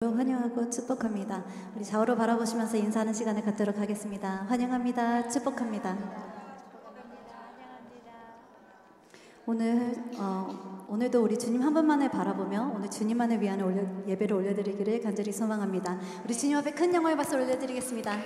환영하고 축복합니다. 우리 좌우로 바라보시면서 인사하는 시간을 갖도록 하겠습니다. 환영합니다. 축복합니다. 오늘도 우리 주님 한 분만을 바라보며 오늘 주님만을 위한 예배를 올려드리기를 간절히 소망합니다. 우리 주님 앞에 큰 영광의 박수 올려드리겠습니다.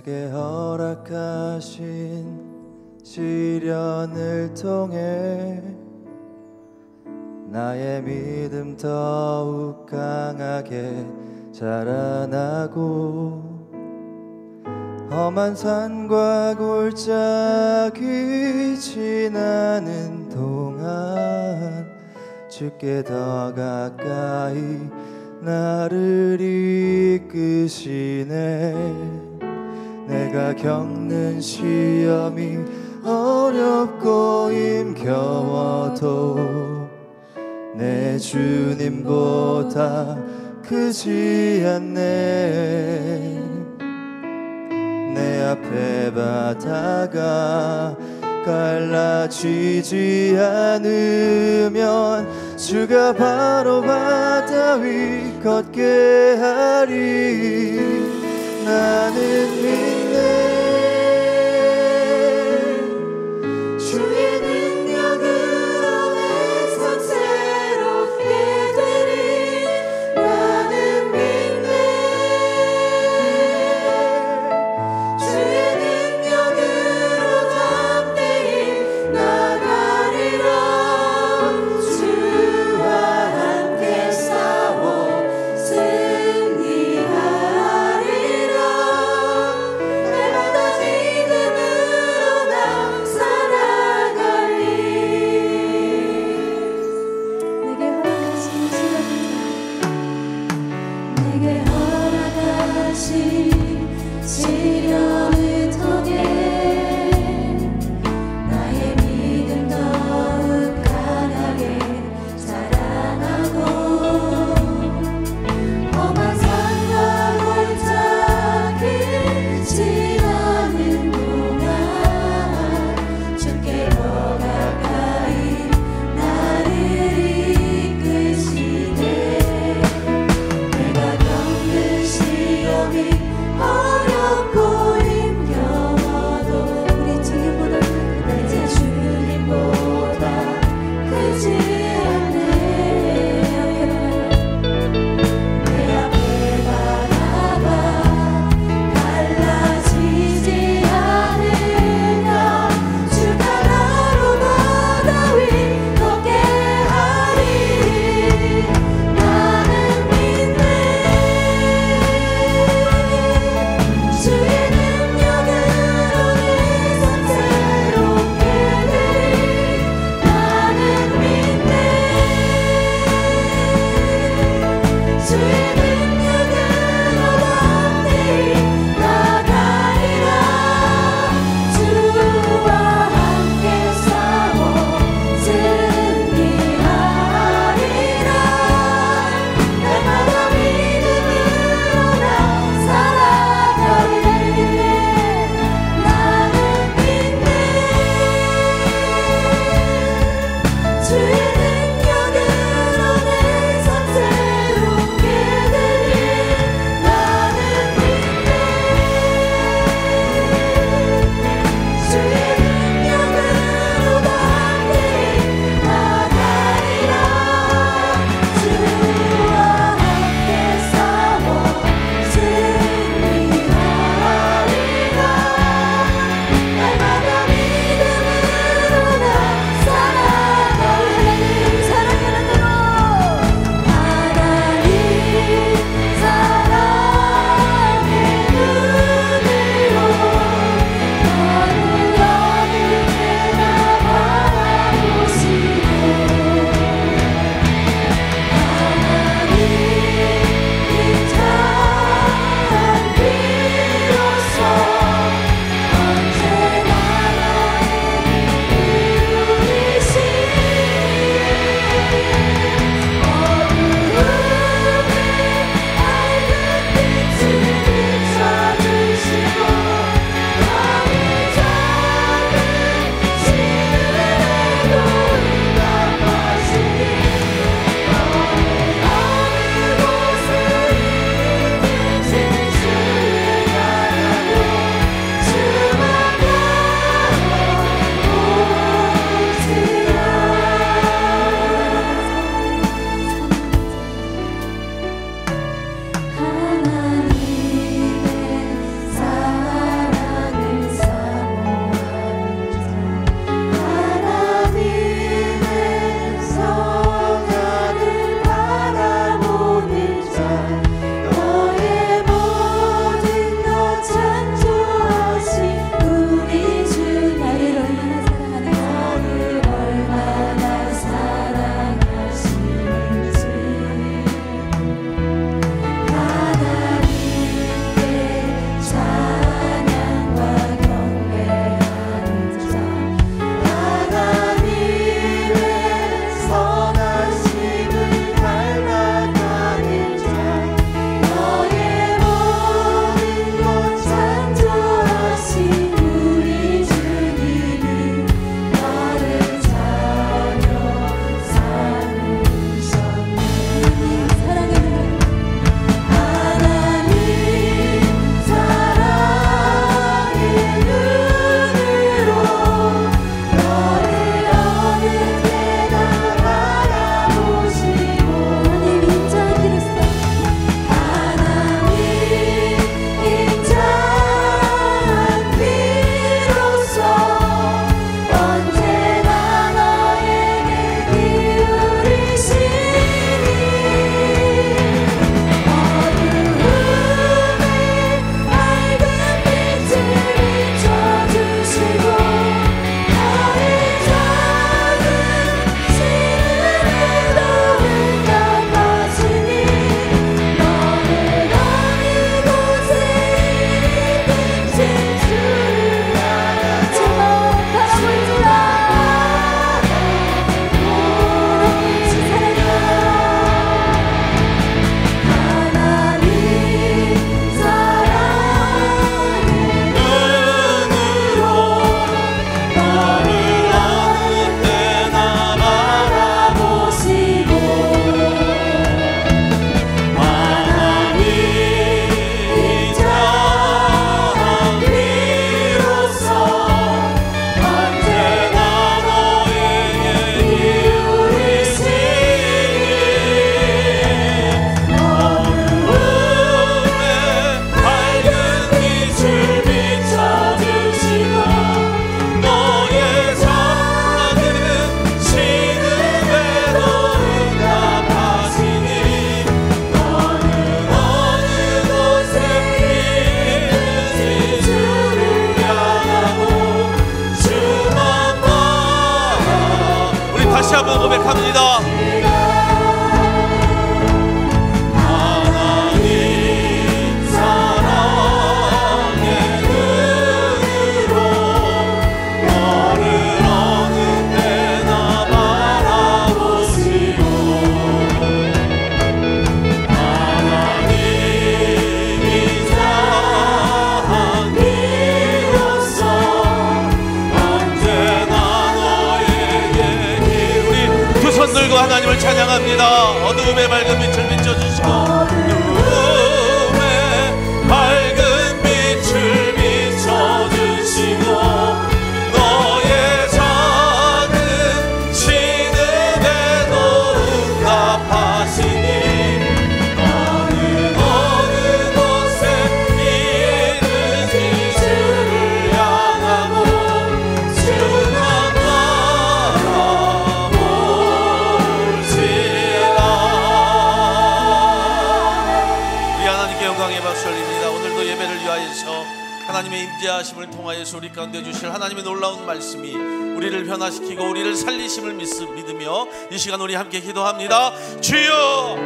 내게 허락하신 시련을 통해 나의 믿음 더욱 강하게 자라나고 험한 산과 골짜기 지나는 동안 주께 더 가까이 나를 이끄시네. 내가 겪는 시험이 어렵고 힘겨워도 내 주님보다 크지 않네. 내 앞에 바다가 갈라지지 않으면 주가 바로 바다 위 걷게 하리. 나는 믿네. 주의 능력으로 내 삶 새롭게 되리. 나는 믿네. 주의 능력으로 담대히 나가리라. 주와 함께 싸워 승리하리라. 날마다 믿음으로 나 살아가리. 내게 허락하신 시련을 통해 나의 믿음 더욱 강하게 자라나고 험한 산과 골짜기 지나는 동안 주께 더 가까이 나를 이끄시네. 내가 겪는 시험이 어렵고 기도합니다. 어둠의 밝은 빛을 비춰주시고 어둠의 밝은 빛을 비춰주시고 너의 작은 신음에도 응답하시니 너는 어느 곳에 있는지 주를 향하고 주만 바라볼지라. 우리 하나님께 영광의 박수 올립니다. 오늘도 예배를 위하여서 하나님의 임재하심을 통하여서 우리 가운데 주실 하나님의 놀라운 말씀이 우리를 변화시키고 우리를 살리심을 믿으며 이 시간 우리 함께 기도합니다. 주여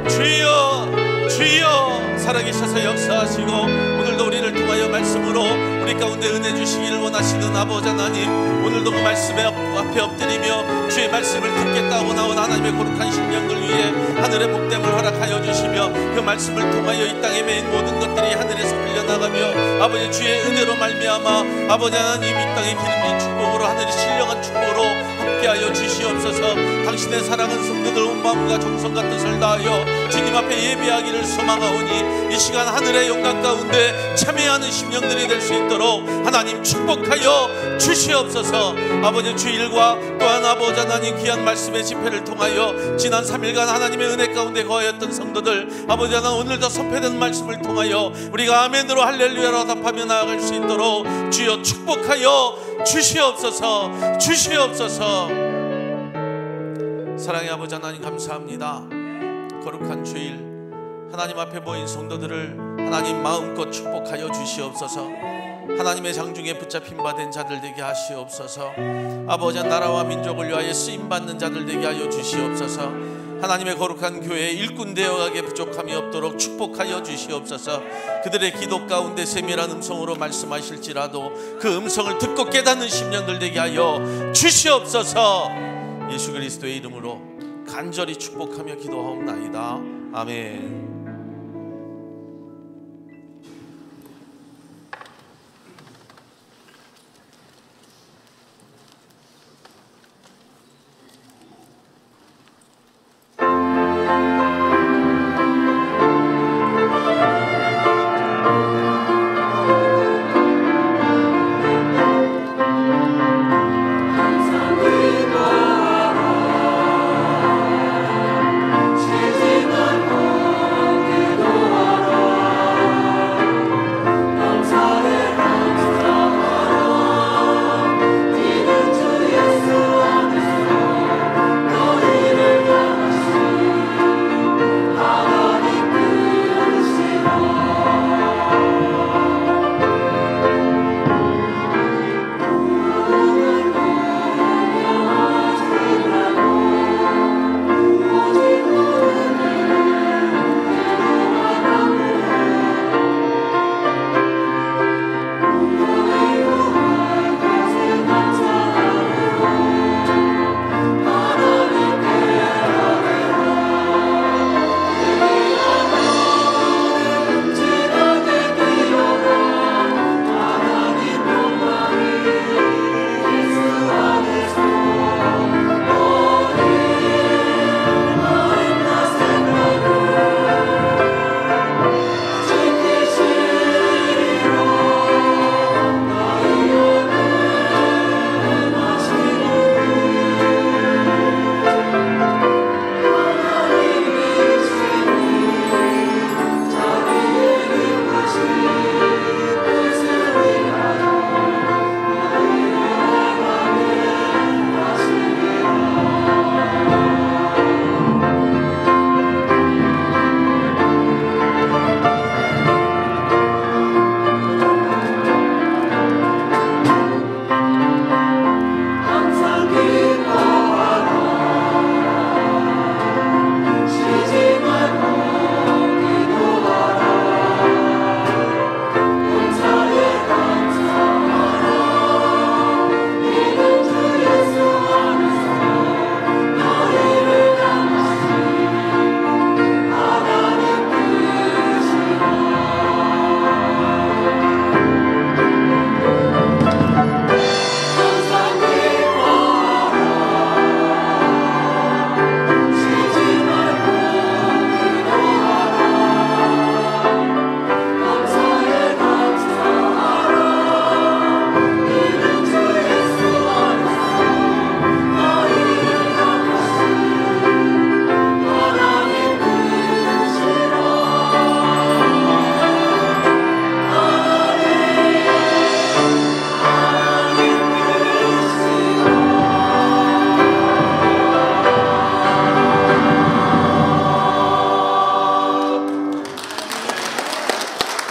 주여 주여 살아계셔서 역사하시고 오늘도 우리를 통하여 말씀으로 우리 가운데 은혜 주시기를 원하시는 아버지 하나님, 오늘도 그 말씀에 앞에 엎드리며 주의 말씀을 듣겠다고 나온 하나님의 거룩한 심령들 위해 하늘의 복됨을 허락하여 주시며 그 말씀을 통하여 이 땅에 매인 모든 것들이 하늘에서 흘려나가며 아버지 주의 은혜로 말미암아 아버지 하나님 이 땅의 기름진 축복으로 하늘이 신령한 축복으로 함께하여 주시옵소서. 당신의 사랑하는 성도들 온 마음과 정성과 뜻을 다하여 주님 앞에 예배하기를 소망하오니 이 시간 하늘의 영광 가운데 참여하는 심령들이 될 수 있도록 하나님 축복하여 주시옵소서. 아버지 주일과 또한 아버지 하나님 귀한 말씀의 집회를 통하여 지난 3일간 하나님의 은혜 가운데 거하였던 성도들 아버지 하나님 오늘도 선포된 말씀을 통하여 우리가 아멘으로 할렐루야로 답하며 나아갈 수 있도록 주여 축복하여 주시옵소서. 주시옵소서. 사랑의 아버지 하나님 감사합니다. 거룩한 주일 하나님 앞에 모인 성도들을 하나님 마음껏 축복하여 주시옵소서. 하나님의 장중에 붙잡힌 바 된 자들 되게 하시옵소서. 아버지 나라와 민족을 위하여 쓰임받는 자들 되게 하여 주시옵소서. 하나님의 거룩한 교회에 일꾼 되어가게 부족함이 없도록 축복하여 주시옵소서. 그들의 기도 가운데 세밀한 음성으로 말씀하실지라도 그 음성을 듣고 깨닫는 심령들 되게 하여 주시옵소서. 예수 그리스도의 이름으로 간절히 축복하며 기도하옵나이다. 아멘. 지지만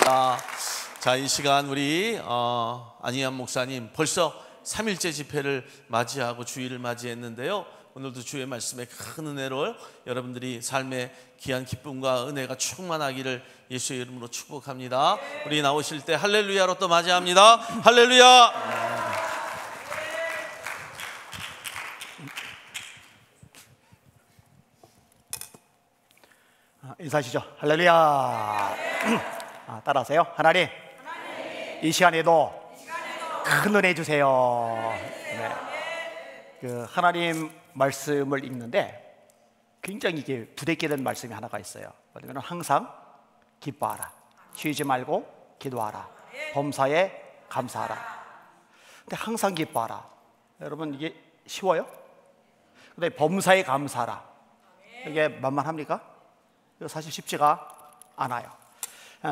감사합니다. 자, 이 시간 우리 안희연 목사님 벌써 3일째 집회를 맞이하고 주일을 맞이했는데요. 오늘도 주의 말씀에 큰 은혜로 여러분들이 삶의 귀한 기쁨과 은혜가 충만하기를 예수의 이름으로 축복합니다. 우리 나오실 때 할렐루야로 또 맞이합니다. 할렐루야. 인사하시죠. 할렐루야. 따라하세요. 하나님, 이 시간에도 큰 은혜 주세요. 네. 그 하나님 말씀을 읽는데 굉장히 이게 부대끼는 말씀이 하나가 있어요. 뭐냐면 항상 기뻐하라, 쉬지 말고 기도하라, 범사에 감사하라. 근데 항상 기뻐하라, 여러분 이게 쉬워요? 근데 범사에 감사하라, 이게 만만합니까? 이거 사실 쉽지가 않아요.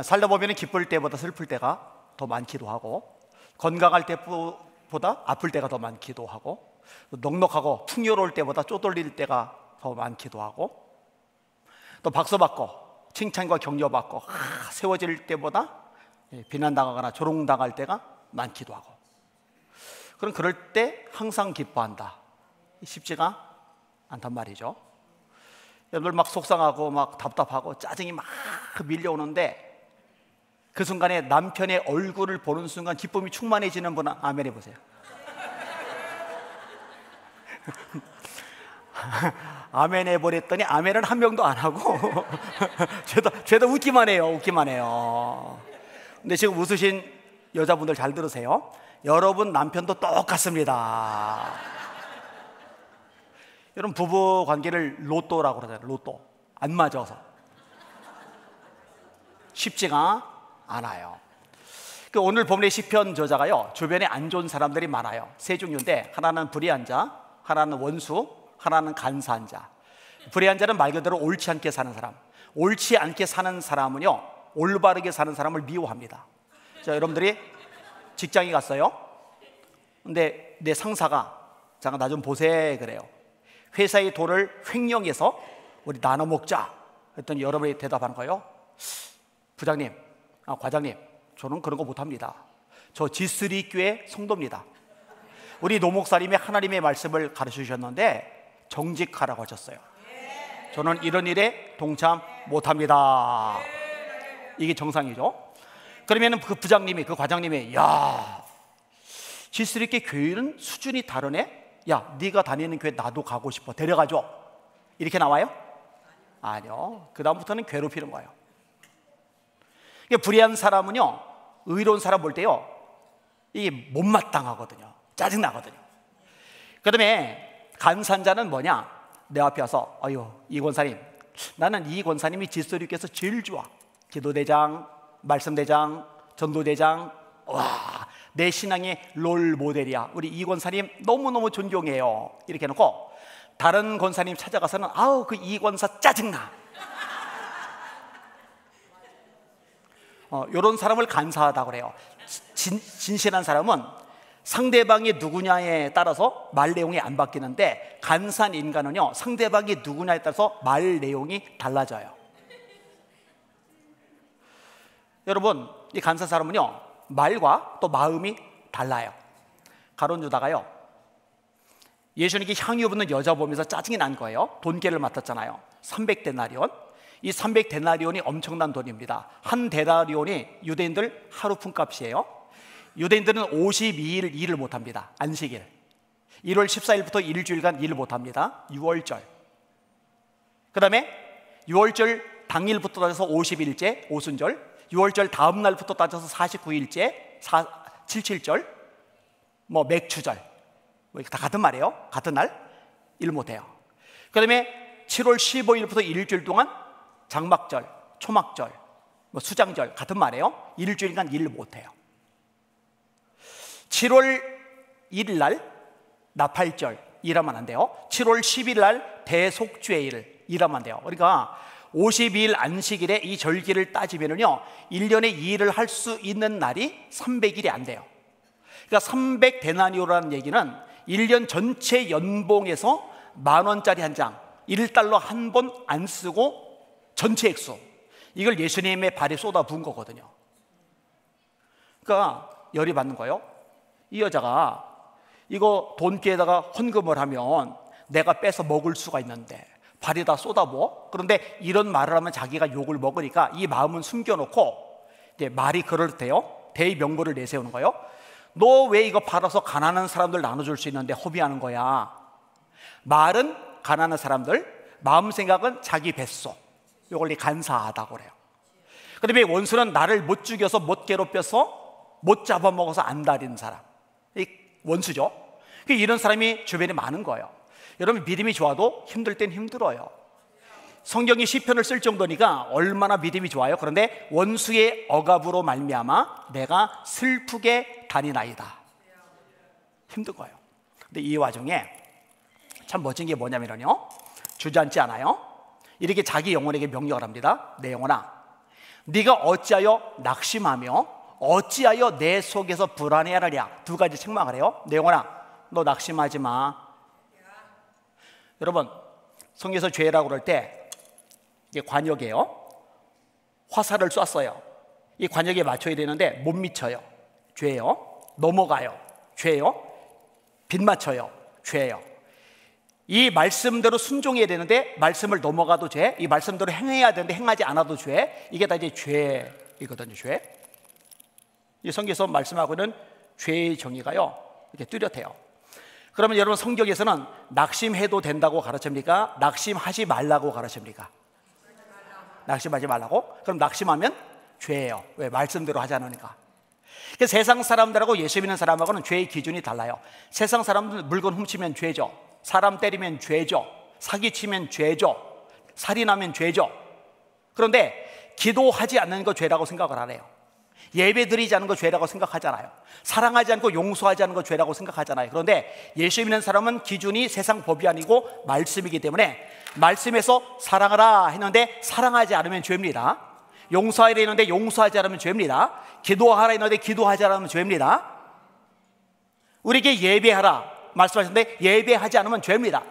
살다 보면 기쁠 때보다 슬플 때가 더 많기도 하고, 건강할 때보다 아플 때가 더 많기도 하고, 넉넉하고 풍요로울 때보다 쪼들릴 때가 더 많기도 하고, 또 박수받고 칭찬과 격려받고 세워질 때보다 비난당하거나 조롱당할 때가 많기도 하고. 그럼 그럴 때 항상 기뻐한다, 쉽지가 않단 말이죠. 여러분들 막 속상하고 막 답답하고 짜증이 막 밀려오는데 그 순간에 남편의 얼굴을 보는 순간 기쁨이 충만해지는 분은 아멘 해보세요. 아멘 해버렸더니 아멘은 한 명도 안 하고 죄다 웃기만 해요. 근데 지금 웃으신 여자분들 잘 들으세요. 여러분 남편도 똑같습니다. 여러분 부부 관계를 로또라고 그러잖아요. 로또. 안 맞아서 쉽지가 않아요. 오늘 본문의 시편 저자가요, 주변에 안 좋은 사람들이 많아요. 세 종류인데, 하나는 불의한 자, 하나는 원수, 하나는 간사한 자. 불의한 자는 말 그대로 옳지 않게 사는 사람. 옳지 않게 사는 사람은요, 올바르게 사는 사람을 미워합니다. 자, 여러분들이 직장에 갔어요. 근데 내 상사가 잠깐 나 좀 보세 그래요. 회사의 돈을 횡령해서 우리 나눠 먹자 했더니 여러분이 대답하는 거예요. 부장님, 과장님, 저는 그런 거 못합니다. 저 G3 교회 성도입니다. 우리 노목사님이 하나님의 말씀을 가르쳐 주셨는데 정직하라고 하셨어요. 저는 이런 일에 동참 못합니다. 이게 정상이죠. 그러면 그 부장님이, 그 과장님이, 야, G3 교회 교회는 수준이 다르네. 야, 네가 다니는 교회 나도 가고 싶어, 데려가줘, 이렇게 나와요? 아니요. 그 다음부터는 괴롭히는 거예요. 불의한 사람은요, 의로운 사람 볼 때요, 이게 못마땅하거든요. 짜증나거든요. 그 다음에 간사한 자는 뭐냐, 내 앞에 와서 아유, 이 권사님, 나는 이 권사님이 질서리께서 제일 좋아. 기도대장, 말씀대장, 전도대장, 와, 내 신앙의 롤 모델이야. 우리 이 권사님 너무너무 존경해요. 이렇게 해놓고 다른 권사님 찾아가서는 아우, 그 이 권사 짜증나. 이런 사람을 간사하다고 그래요. 진실한 사람은 상대방이 누구냐에 따라서 말 내용이 안 바뀌는데, 간사한 인간은요, 상대방이 누구냐에 따라서 말 내용이 달라져요. 여러분, 이 간사한 사람은요, 말과 또 마음이 달라요. 가론 유다가요, 예수님께 향유 붓는 여자 보면서 짜증이 난 거예요. 돈계를 맡았잖아요. 300데나리온. 이 300데나리온이 엄청난 돈입니다. 한 데나리온이 유대인들 하루 품값이에요. 유대인들은 52일 일을 못합니다. 안식일 1월 14일부터 일주일간 일을 못합니다. 6월절, 그 다음에 6월절 당일부터 따져서 50일째 오순절, 6월절 다음 날부터 따져서 49일째 77절, 뭐 맥추절, 뭐 다 같은 말이에요. 같은 날 일 못해요. 그 다음에 7월 15일부터 일주일 동안 장막절, 초막절, 뭐 수장절, 같은 말이에요. 일주일간 일 못해요. 7월 1일 날 나팔절 일하면 안 돼요. 7월 10일 날 대속죄일 일하면 안 돼요. 그러니까 52일 안식일에 이 절기를 따지면요, 1년에 이 일을 할 수 있는 날이 300일이 안 돼요. 그러니까 300데나리오라는 얘기는 1년 전체 연봉에서 10,000원짜리 한 장, 1달러 한 번 안 쓰고 전체 액수, 이걸 예수님의 발에 쏟아 부은 거거든요. 그러니까 열이 받는 거예요. 이 여자가 이거 돈기에다가 헌금을 하면 내가 뺏어 먹을 수가 있는데 발에다 쏟아부어. 그런데 이런 말을 하면 자기가 욕을 먹으니까 이 마음은 숨겨놓고 이제 말이 그럴때요 대의 명분을 내세우는 거예요. 너 왜 이거 팔아서 가난한 사람들 나눠줄 수 있는데 허비하는 거야? 말은 가난한 사람들, 마음 생각은 자기 뱃속. 이걸 간사하다고 그래요. 그다음에 원수는 나를 못 죽여서 못 괴롭혀서 못 잡아먹어서 안달인 사람, 이 원수죠. 이런 사람이 주변에 많은 거예요. 여러분 믿음이 좋아도 힘들 땐 힘들어요. 성경이 시편을 쓸 정도니까 얼마나 믿음이 좋아요. 그런데 원수의 억압으로 말미암아 내가 슬프게 다니나이다. 힘든 거예요. 근데 이 와중에 참 멋진 게 뭐냐면요, 주저앉지 않아요. 이렇게 자기 영혼에게 명령을 합니다. 내 영혼아, 네가 어찌하여 낙심하며 어찌하여 내 속에서 불안해하느냐. 두 가지 책망을 해요. 내 영혼아, 너 낙심하지 마. 여러분 성경에서 죄라고 그럴 때 이게 관역이에요. 화살을 쐈어요. 이 관역에 맞춰야 되는데 못 미쳐요. 죄예요. 넘어가요. 죄예요. 빗 맞춰요. 죄예요. 이 말씀대로 순종해야 되는데 말씀을 넘어가도 죄, 이 말씀대로 행해야 되는데 행하지 않아도 죄. 이게 다 이제 죄이거든요. 죄. 이 성경에서 말씀하고는 죄의 정의가요 이렇게 뚜렷해요. 그러면 여러분 성경에서는 낙심해도 된다고 가르칩니까? 낙심하지 말라고 가르칩니까? 낙심하지 말라고? 그럼 낙심하면 죄예요. 왜? 말씀대로 하지 않으니까. 세상 사람들하고 예수 믿는 사람하고는 죄의 기준이 달라요. 세상 사람들은 물건 훔치면 죄죠. 사람 때리면 죄죠. 사기치면 죄죠. 살인하면 죄죠. 그런데 기도하지 않는 거 죄라고 생각을 안 해요. 예배 드리지 않는 거 죄라고 생각하잖아요. 사랑하지 않고 용서하지 않는 거 죄라고 생각하잖아요. 그런데 예수 믿는 사람은 기준이 세상 법이 아니고 말씀이기 때문에 말씀에서 사랑하라 했는데 사랑하지 않으면 죄입니다. 용서하라 했는데 용서하지 않으면 죄입니다. 기도하라 했는데 기도하지 않으면 죄입니다. 우리에게 예배하라 말씀하셨는데 예배하지 않으면 죄입니다.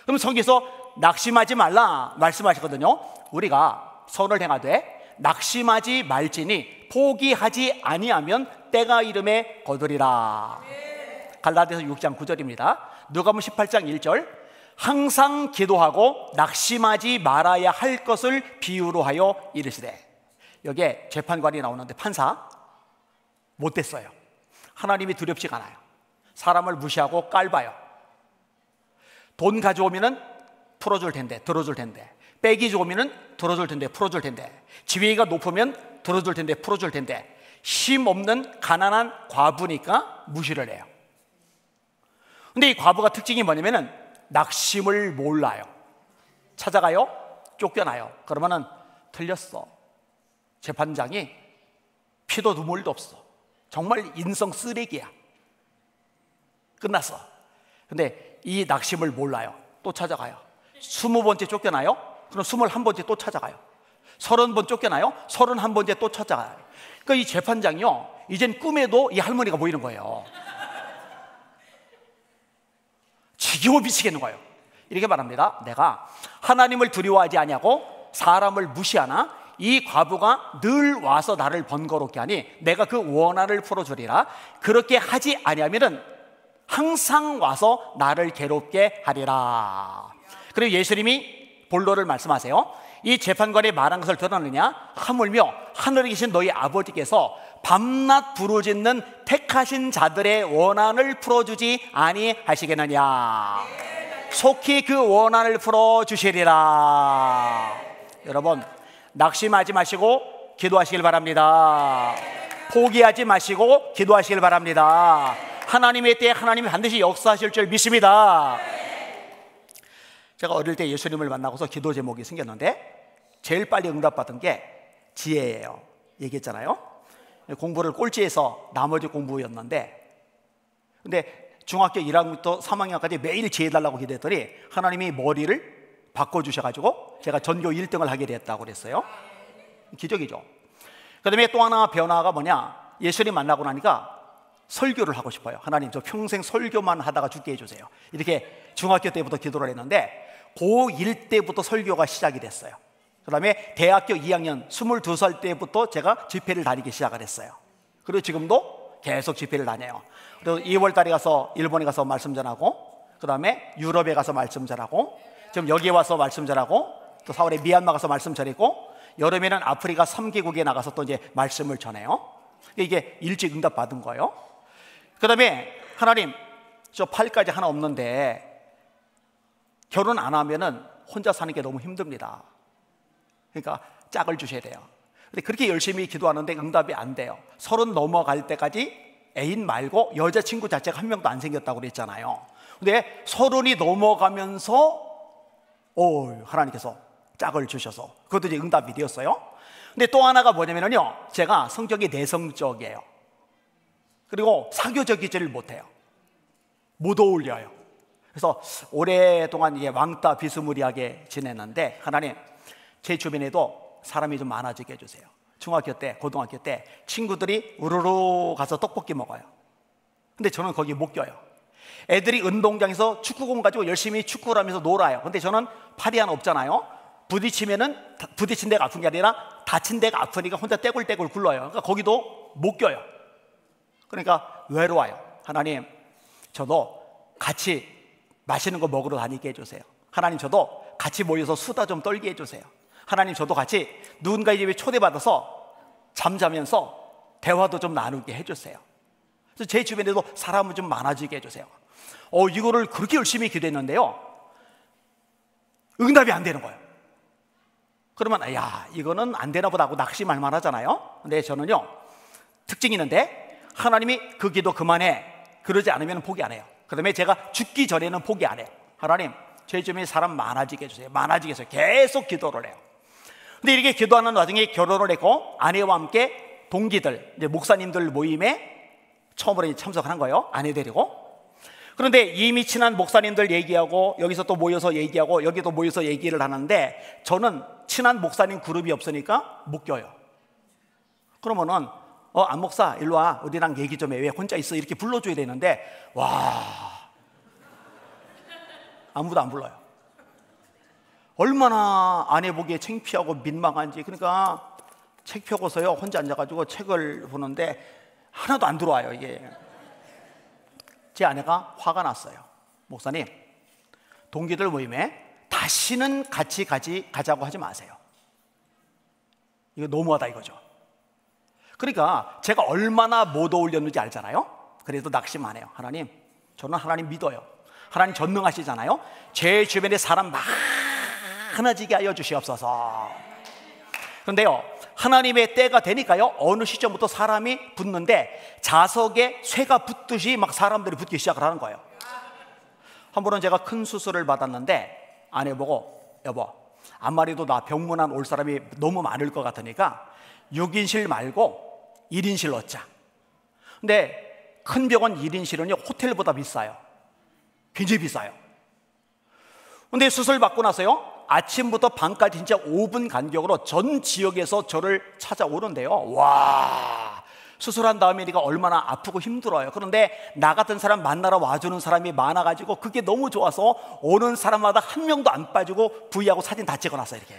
그럼 성경에서 낙심하지 말라 말씀하셨거든요. 우리가 선을 행하되 낙심하지 말지니 포기하지 아니하면 때가 이름에 거두리라. 갈라디아서 6장 9절입니다. 누가복음 18장 1절, 항상 기도하고 낙심하지 말아야 할 것을 비유로 하여 이르시되. 여기에 재판관이 나오는데 판사 못됐어요. 하나님이 두렵지가 않아요. 사람을 무시하고 깔봐요. 돈 가져오면은 풀어줄 텐데, 들어줄 텐데, 빼기 좋으면은 들어줄 텐데, 풀어줄 텐데, 지위가 높으면 들어줄 텐데, 풀어줄 텐데, 힘 없는 가난한 과부니까 무시를 해요. 근데 이 과부가 특징이 뭐냐면은 낙심을 몰라요. 찾아가요, 쫓겨나요. 그러면은 틀렸어. 재판장이 피도 눈물도 없어. 정말 인성 쓰레기야. 끝났어. 근데 이 낙심을 몰라요. 또 찾아가요. 20번째 쫓겨나요? 그럼 21번째 또 찾아가요. 30번 쫓겨나요? 31번째 또 찾아가요. 그러니까 이 재판장이요, 이젠 꿈에도 이 할머니가 보이는 거예요. 지겨워 미치겠는 거예요. 이렇게 말합니다. 내가 하나님을 두려워하지 아니하고 사람을 무시하나 이 과부가 늘 와서 나를 번거롭게 하니 내가 그 원한을 풀어주리라. 그렇게 하지 아니하면은 항상 와서 나를 괴롭게 하리라. 그리고 예수님이 본론을 말씀하세요. 이 재판관이 말한 것을 들었느냐? 하물며 하늘에 계신 너희 아버지께서 밤낮 부르짖는 택하신 자들의 원한을 풀어주지 아니하시겠느냐? 속히 그 원한을 풀어주시리라. 여러분 낙심하지 마시고 기도하시길 바랍니다. 포기하지 마시고 기도하시길 바랍니다. 하나님의 때에 하나님이 반드시 역사하실 줄 믿습니다. 제가 어릴 때 예수님을 만나고서 기도 제목이 생겼는데 제일 빨리 응답받은 게 지혜예요. 얘기했잖아요. 공부를 꼴찌해서 나머지 공부였는데, 근데 중학교 1학년부터 3학년까지 매일 지혜 달라고 기도했더니 하나님이 머리를 바꿔주셔가지고 제가 전교 1등을 하게 됐다고 그랬어요. 기적이죠. 그 다음에 또 하나 변화가 뭐냐, 예수님 만나고 나니까 설교를 하고 싶어요. 하나님 저 평생 설교만 하다가 죽게 해주세요. 이렇게 중학교 때부터 기도를 했는데 고1 때부터 설교가 시작이 됐어요. 그 다음에 대학교 2학년 22살 때부터 제가 집회를 다니기 시작을 했어요. 그리고 지금도 계속 집회를 다녀요. 그리고 2월 달에 가서 일본에 가서 말씀 전하고, 그 다음에 유럽에 가서 말씀 전하고, 지금 여기에 와서 말씀 전하고, 또 4월에 미얀마 가서 말씀 전했고, 여름에는 아프리카 3개국에 나가서 또 이제 말씀을 전해요. 이게 일찍 응답 받은 거예요. 그 다음에 하나님, 저 8까지 하나 없는데 결혼 안 하면은 혼자 사는 게 너무 힘듭니다. 그러니까 짝을 주셔야 돼요. 근데 그렇게 열심히 기도하는데 응답이 안 돼요. 30 넘어갈 때까지 애인 말고 여자친구 자체가 한 명도 안 생겼다고 그랬잖아요. 근데 30이 넘어가면서 하나님께서 짝을 주셔서 그것도 이제 응답이 되었어요. 근데 또 하나가 뭐냐면요, 제가 성격이 내성적이에요. 그리고 사교적이지를 못해요. 못 어울려요. 그래서 오랫동안 이게 왕따 비스무리하게 지냈는데, 하나님, 제 주변에도 사람이 좀 많아지게 해주세요. 중학교 때, 고등학교 때 친구들이 우르르 가서 떡볶이 먹어요. 근데 저는 거기 못 껴요. 애들이 운동장에서 축구공 가지고 열심히 축구를 하면서 놀아요. 근데 저는 팔이 하나 없잖아요. 부딪히면은 부딪힌 데가 아픈 게 아니라 다친 데가 아프니까 혼자 떼굴떼굴 굴러요. 그러니까 거기도 못 껴요. 그러니까 외로워요. 하나님, 저도 같이 맛있는 거 먹으러 다니게 해주세요. 하나님, 저도 같이 모여서 수다 좀 떨게 해주세요. 하나님, 저도 같이 누군가의 집에 초대받아서 잠자면서 대화도 좀 나누게 해주세요. 그래서 제 주변에도 사람을 좀 많아지게 해주세요. 이거를 그렇게 열심히 기도했는데요, 응답이 안 되는 거예요. 그러면 이거는 안 되나 보다 하고 낙심할 만하잖아요. 근데 저는요, 특징이 있는데, 하나님이 그 기도 그만해, 그러지 않으면 포기 안 해요. 그 다음에 제가 죽기 전에는 포기 안 해요. 하나님, 제 주변에 사람 많아지게 해주세요. 많아지게 해서 계속 기도를 해요. 근데 이렇게 기도하는 와중에 결혼을 했고, 아내와 함께 동기들, 이제 목사님들 모임에 처음으로 참석을 한 거예요. 아내 데리고. 그런데 이미 친한 목사님들 얘기하고, 여기서 또 모여서 얘기하고, 여기도 모여서 얘기를 하는데, 저는 친한 목사님 그룹이 없으니까 못 껴요. 그러면은 안 목사 일로 와, 우리랑 얘기 좀 해, 왜 혼자 있어, 이렇게 불러줘야 되는데, 아무도 안 불러요. 얼마나 아내 보기에 창피하고 민망한지. 그러니까 책 펴고서요, 혼자 앉아가지고 책을 보는데 하나도 안 들어와요. 이게 제 아내가 화가 났어요. 목사님, 동기들 모임에 다시는 같이 가자고 하지 마세요. 이거 너무하다 이거죠. 그러니까 제가 얼마나 못 어울렸는지 알잖아요. 그래도 낙심 안 해요. 하나님, 저는 하나님 믿어요. 하나님 전능하시잖아요. 제 주변에 사람 많아지게 하여 주시옵소서. 그런데요, 하나님의 때가 되니까요, 어느 시점부터 사람이 붙는데 자석에 쇠가 붙듯이 막 사람들이 붙기 시작을 하는 거예요. 한 번은 제가 큰 수술을 받았는데 아내 보고, 여보, 앞말이도 나 병문안 올 사람이 너무 많을 것 같으니까 6인실 말고 1인실 넣자. 근데 큰 병원 1인실은요 호텔보다 비싸요. 굉장히 비싸요. 근데 수술 받고 나서요, 아침부터 밤까지 진짜 5분 간격으로 전 지역에서 저를 찾아오는데요, 와, 수술한 다음이니까 얼마나 아프고 힘들어요. 그런데 나 같은 사람 만나러 와주는 사람이 많아가지고 그게 너무 좋아서 오는 사람마다 한 명도 안 빠지고 V하고 사진 다 찍어놨어요. 이렇게.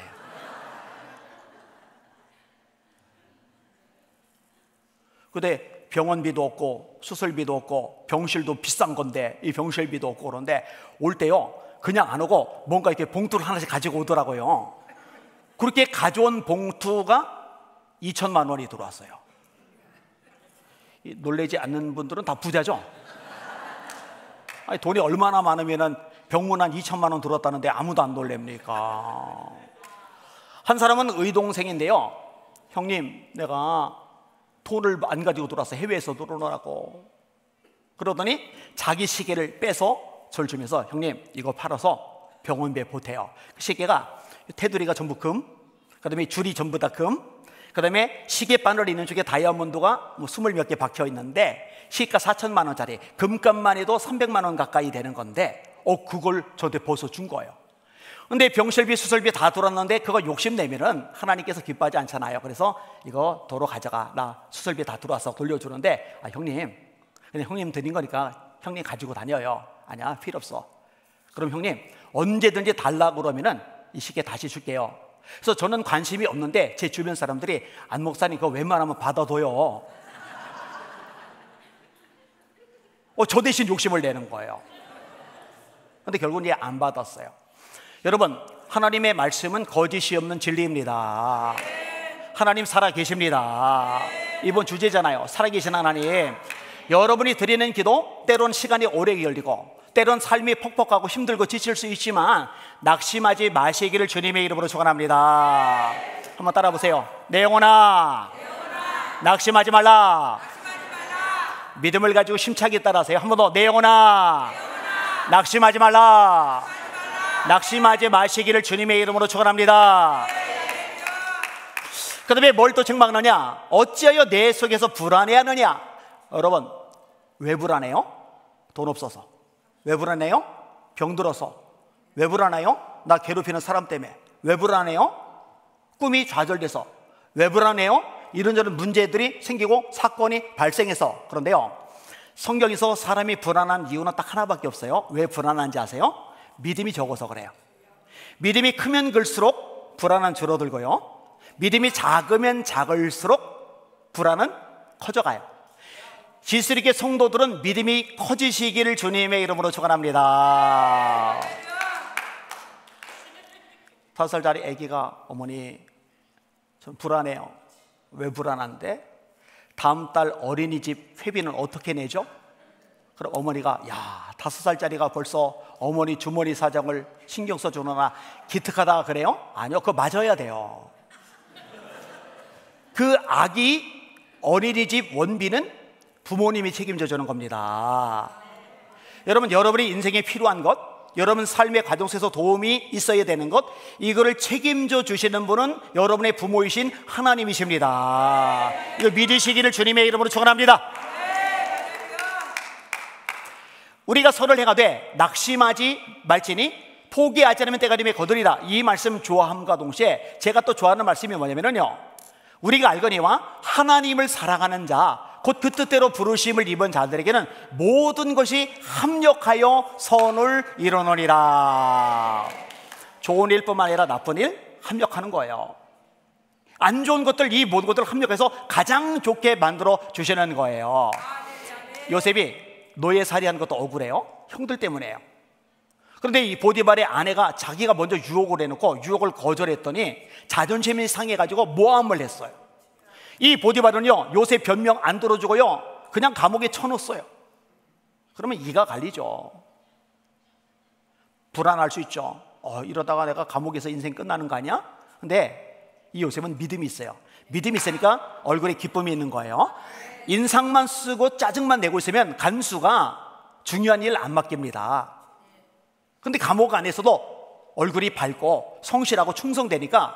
근데 병원비도 없고 수술비도 없고 병실도 비싼 건데, 이 병실비도 없고, 그런데 올 때요 그냥 안 오고 뭔가 이렇게 봉투를 하나씩 가지고 오더라고요. 그렇게 가져온 봉투가 2천만 원이 들어왔어요. 놀라지 않는 분들은 다 부자죠. 아니, 돈이 얼마나 많으면 병문안 2천만 원 들었다는데 아무도 안 놀랍니까? 한 사람은 의동생인데요, 형님, 내가 돈을 안 가지고 들어왔어, 해외에서 들어오라고. 그러더니 자기 시계를 빼서 절 주면서, 형님, 이거 팔아서 병원비에 보태요. 그 시계가 테두리가 전부 금, 그 다음에 줄이 전부 다 금, 그 다음에 시계 바늘 있는 쪽에 다이아몬드가 20몇 개 박혀 있는데 시가 4천만 원짜리, 금값만 해도 300만 원 가까이 되는 건데 그걸 저한테 벗어준 거예요. 근데 병실비 수술비 다 들었는데 그거 욕심내면은 하나님께서 기뻐하지 않잖아요. 그래서 이거 도로 가져가, 나 수술비 다 들어와서 돌려주는데, 형님, 그냥 형님 드린 거니까 형님 가지고 다녀요. 아니야, 필요 없어. 그럼 형님 언제든지 달라고 그러면은 이 시계 다시 줄게요. 그래서 저는 관심이 없는데 제 주변 사람들이, 안 목사님 그거 웬만하면 받아둬요. 저 대신 욕심을 내는 거예요. 근데 결국은 이제 안 받았어요. 여러분, 하나님의 말씀은 거짓이 없는 진리입니다. 하나님 살아 계십니다. 이번 주제잖아요. 살아계신 하나님. 여러분이 드리는 기도 때론 시간이 오래 걸리고 때론 삶이 퍽퍽하고 힘들고 지칠 수 있지만 낙심하지 마시기를 주님의 이름으로 축원합니다. 한번 따라 보세요. 내 영혼아, 낙심하지 말라. 믿음을 가지고 힘차게 따라하세요. 한 번 더. 내 영혼아, 낙심하지 말라. 낙심하지 마시기를 주님의 이름으로 축원합니다. 그 다음에 뭘 또 책망하느냐? 어찌하여 내 속에서 불안해하느냐? 여러분, 왜 불안해요? 돈 없어서. 왜 불안해요? 병들어서. 왜 불안해요? 나 괴롭히는 사람 때문에. 왜 불안해요? 꿈이 좌절돼서. 왜 불안해요? 이런저런 문제들이 생기고 사건이 발생해서. 그런데요, 성경에서 사람이 불안한 이유는 딱 하나밖에 없어요. 왜 불안한지 아세요? 믿음이 적어서 그래요. 믿음이 크면 클수록 불안은 줄어들고요, 믿음이 작으면 작을수록 불안은 커져가요. 질서 있게 성도들은 믿음이 커지시기를 주님의 이름으로 축원합니다. 5살짜리 아기가 어머니 좀 불안해요. 왜 불안한데? 다음 달 어린이집 회비는 어떻게 내죠? 그럼 어머니가 야, 5살짜리가 벌써 어머니 주머니 사정을 신경 써주느라 기특하다 그래요? 아니요, 그거 맞아야 돼요. 그 아기 어린이집 원비는 부모님이 책임져 주는 겁니다. 여러분, 여러분이 인생에 필요한 것, 여러분 삶의 과정 속에서 도움이 있어야 되는 것, 이거를 책임져 주시는 분은 여러분의 부모이신 하나님이십니다. 이거 믿으시기를 주님의 이름으로 축원합니다. 우리가 선을 행하되 낙심하지 말지니 포기하지 않으면 때가 되면 거두리라. 이 말씀 좋아함과 동시에 제가 또 좋아하는 말씀이 뭐냐면요, 우리가 알거니와 하나님을 사랑하는 자, 곧 그 뜻대로 부르심을 입은 자들에게는 모든 것이 합력하여 선을 이루느니라. 좋은 일뿐만 아니라 나쁜 일 합력하는 거예요. 안 좋은 것들, 이 모든 것들을 합력해서 가장 좋게 만들어 주시는 거예요. 요셉이 노예살이한 것도 억울해요. 형들 때문에요. 그런데 이 보디발의 아내가 자기가 먼저 유혹을 해놓고 유혹을 거절했더니 자존심이 상해가지고 모함을 했어요. 이 보디발은요, 요셉 변명 안 들어주고요, 그냥 감옥에 쳐넣었어요. 그러면 이가 갈리죠. 불안할 수 있죠. 이러다가 내가 감옥에서 인생 끝나는 거 아니야? 근데 이 요셉은 믿음이 있어요. 믿음이 있으니까 얼굴에 기쁨이 있는 거예요. 인상만 쓰고 짜증만 내고 있으면 간수가 중요한 일 안 맡깁니다. 근데 감옥 안에서도 얼굴이 밝고 성실하고 충성되니까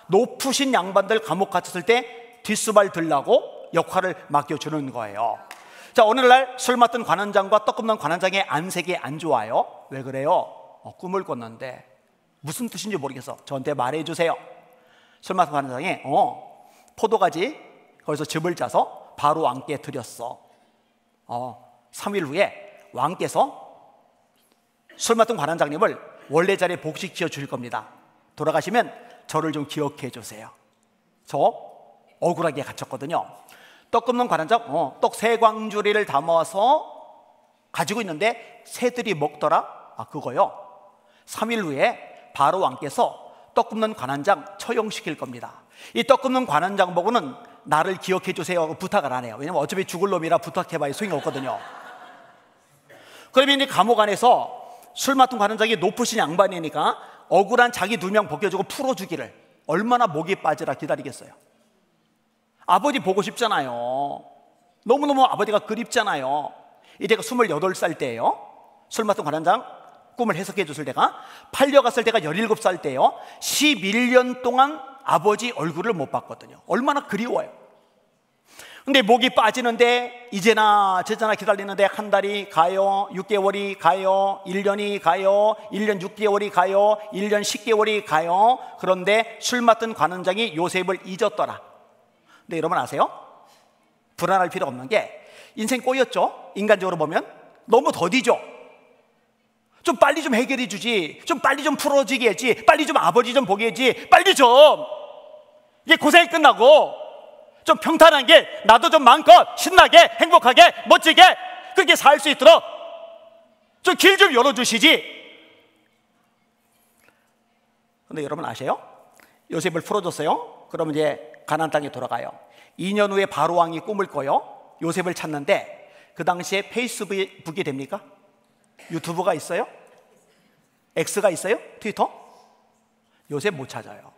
높으신 양반들 감옥 갇혔을 때 뒷수발 들라고 역할을 맡겨주는 거예요. 자, 오늘날 술 맡은 관원장과 떡 굽는 관원장의 안색이 안 좋아요. 왜 그래요? 꿈을 꿨는데 무슨 뜻인지 모르겠어. 저한테 말해주세요. 술 맡은 관원장이 포도가지 거기서 즙을 짜서 바로 왕께 드렸어. 3일 후에 왕께서 술 맡은 관원장님을 원래 자리에 복직시켜 주실 겁니다. 돌아가시면 저를 좀 기억해 주세요. 저 억울하게 갇혔거든요. 떡 굽는 관원장, 떡 3광주리를 담아서 가지고 있는데 새들이 먹더라. 그거요. 3일 후에 바로 왕께서 떡 굽는 관원장 처형시킬 겁니다. 이 떡 굽는 관원장 보고는 나를 기억해 주세요 하고 부탁을 안 해요. 왜냐면 어차피 죽을 놈이라 부탁해봐야 소용이 없거든요. 그러면 이 감옥 안에서 술 맡은 관원장이 높으신 양반이니까 억울한 자기 2명 벗겨주고 풀어주기를 얼마나 목이 빠지라 기다리겠어요. 아버지 보고 싶잖아요. 너무너무 아버지가 그립잖아요. 이때가 28살 때예요. 술 맡은 관원장 꿈을 해석해 줬을 때가, 팔려갔을 때가 17살 때예요. 11년 동안 아버지 얼굴을 못 봤거든요. 얼마나 그리워요. 근데 목이 빠지는데 이제나 저제나 기다리는데 한 달이 가요, 6개월이 가요, 1년이 가요, 1년 6개월이 가요, 1년 10개월이 가요. 그런데 술 맡은 관원장이 요셉을 잊었더라. 근데 여러분 아세요? 불안할 필요 없는 게 인생 꼬였죠? 인간적으로 보면 너무 더디죠? 좀 빨리 좀 해결해 주지, 좀 빨리 좀 풀어지게 해야지, 빨리 좀 아버지 좀 보게 해야지, 빨리 좀 이게 고생이 끝나고 좀 평탄한 게 나도 좀 마음껏 신나게 행복하게 멋지게 그렇게 살 수 있도록 좀 길 좀 열어주시지. 근데 여러분 아세요? 요셉을 풀어줬어요. 그러면 이제 가나안 땅에 돌아가요. 2년 후에 바로 왕이 꿈을 꿔요. 요셉을 찾는데 그 당시에 페이스북이 됩니까? 유튜브가 있어요? X가 있어요? 트위터? 요셉 못 찾아요.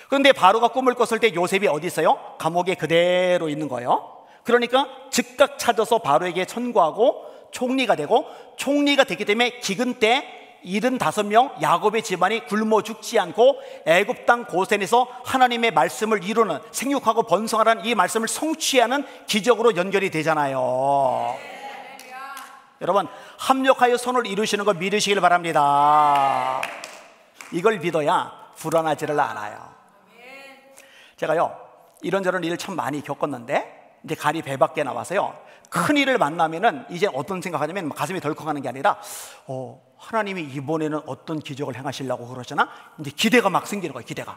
그런데 바로가 꿈을 꿨을 때 요셉이 어디 있어요? 감옥에 그대로 있는 거예요. 그러니까 즉각 찾아서 바로에게 천거하고 총리가 되고, 총리가 됐기 때문에 기근 때 75명 야곱의 집안이 굶어 죽지 않고 애굽 땅 고센에서 하나님의 말씀을 이루는, 생육하고 번성하라는 이 말씀을 성취하는 기적으로 연결이 되잖아요. 여러분, 합력하여 선을 이루시는 걸 믿으시길 바랍니다. 이걸 믿어야 불안하지를 않아요. 제가요 이런저런 일을 참 많이 겪었는데 이제 갈이 배 밖에 나와서요 큰 일을 만나면은 이제 어떤 생각하냐면 가슴이 덜컥하는 게 아니라 하나님이 이번에는 어떤 기적을 행하시려고 그러시나, 이제 기대가 막 생기는 거예요. 기대가.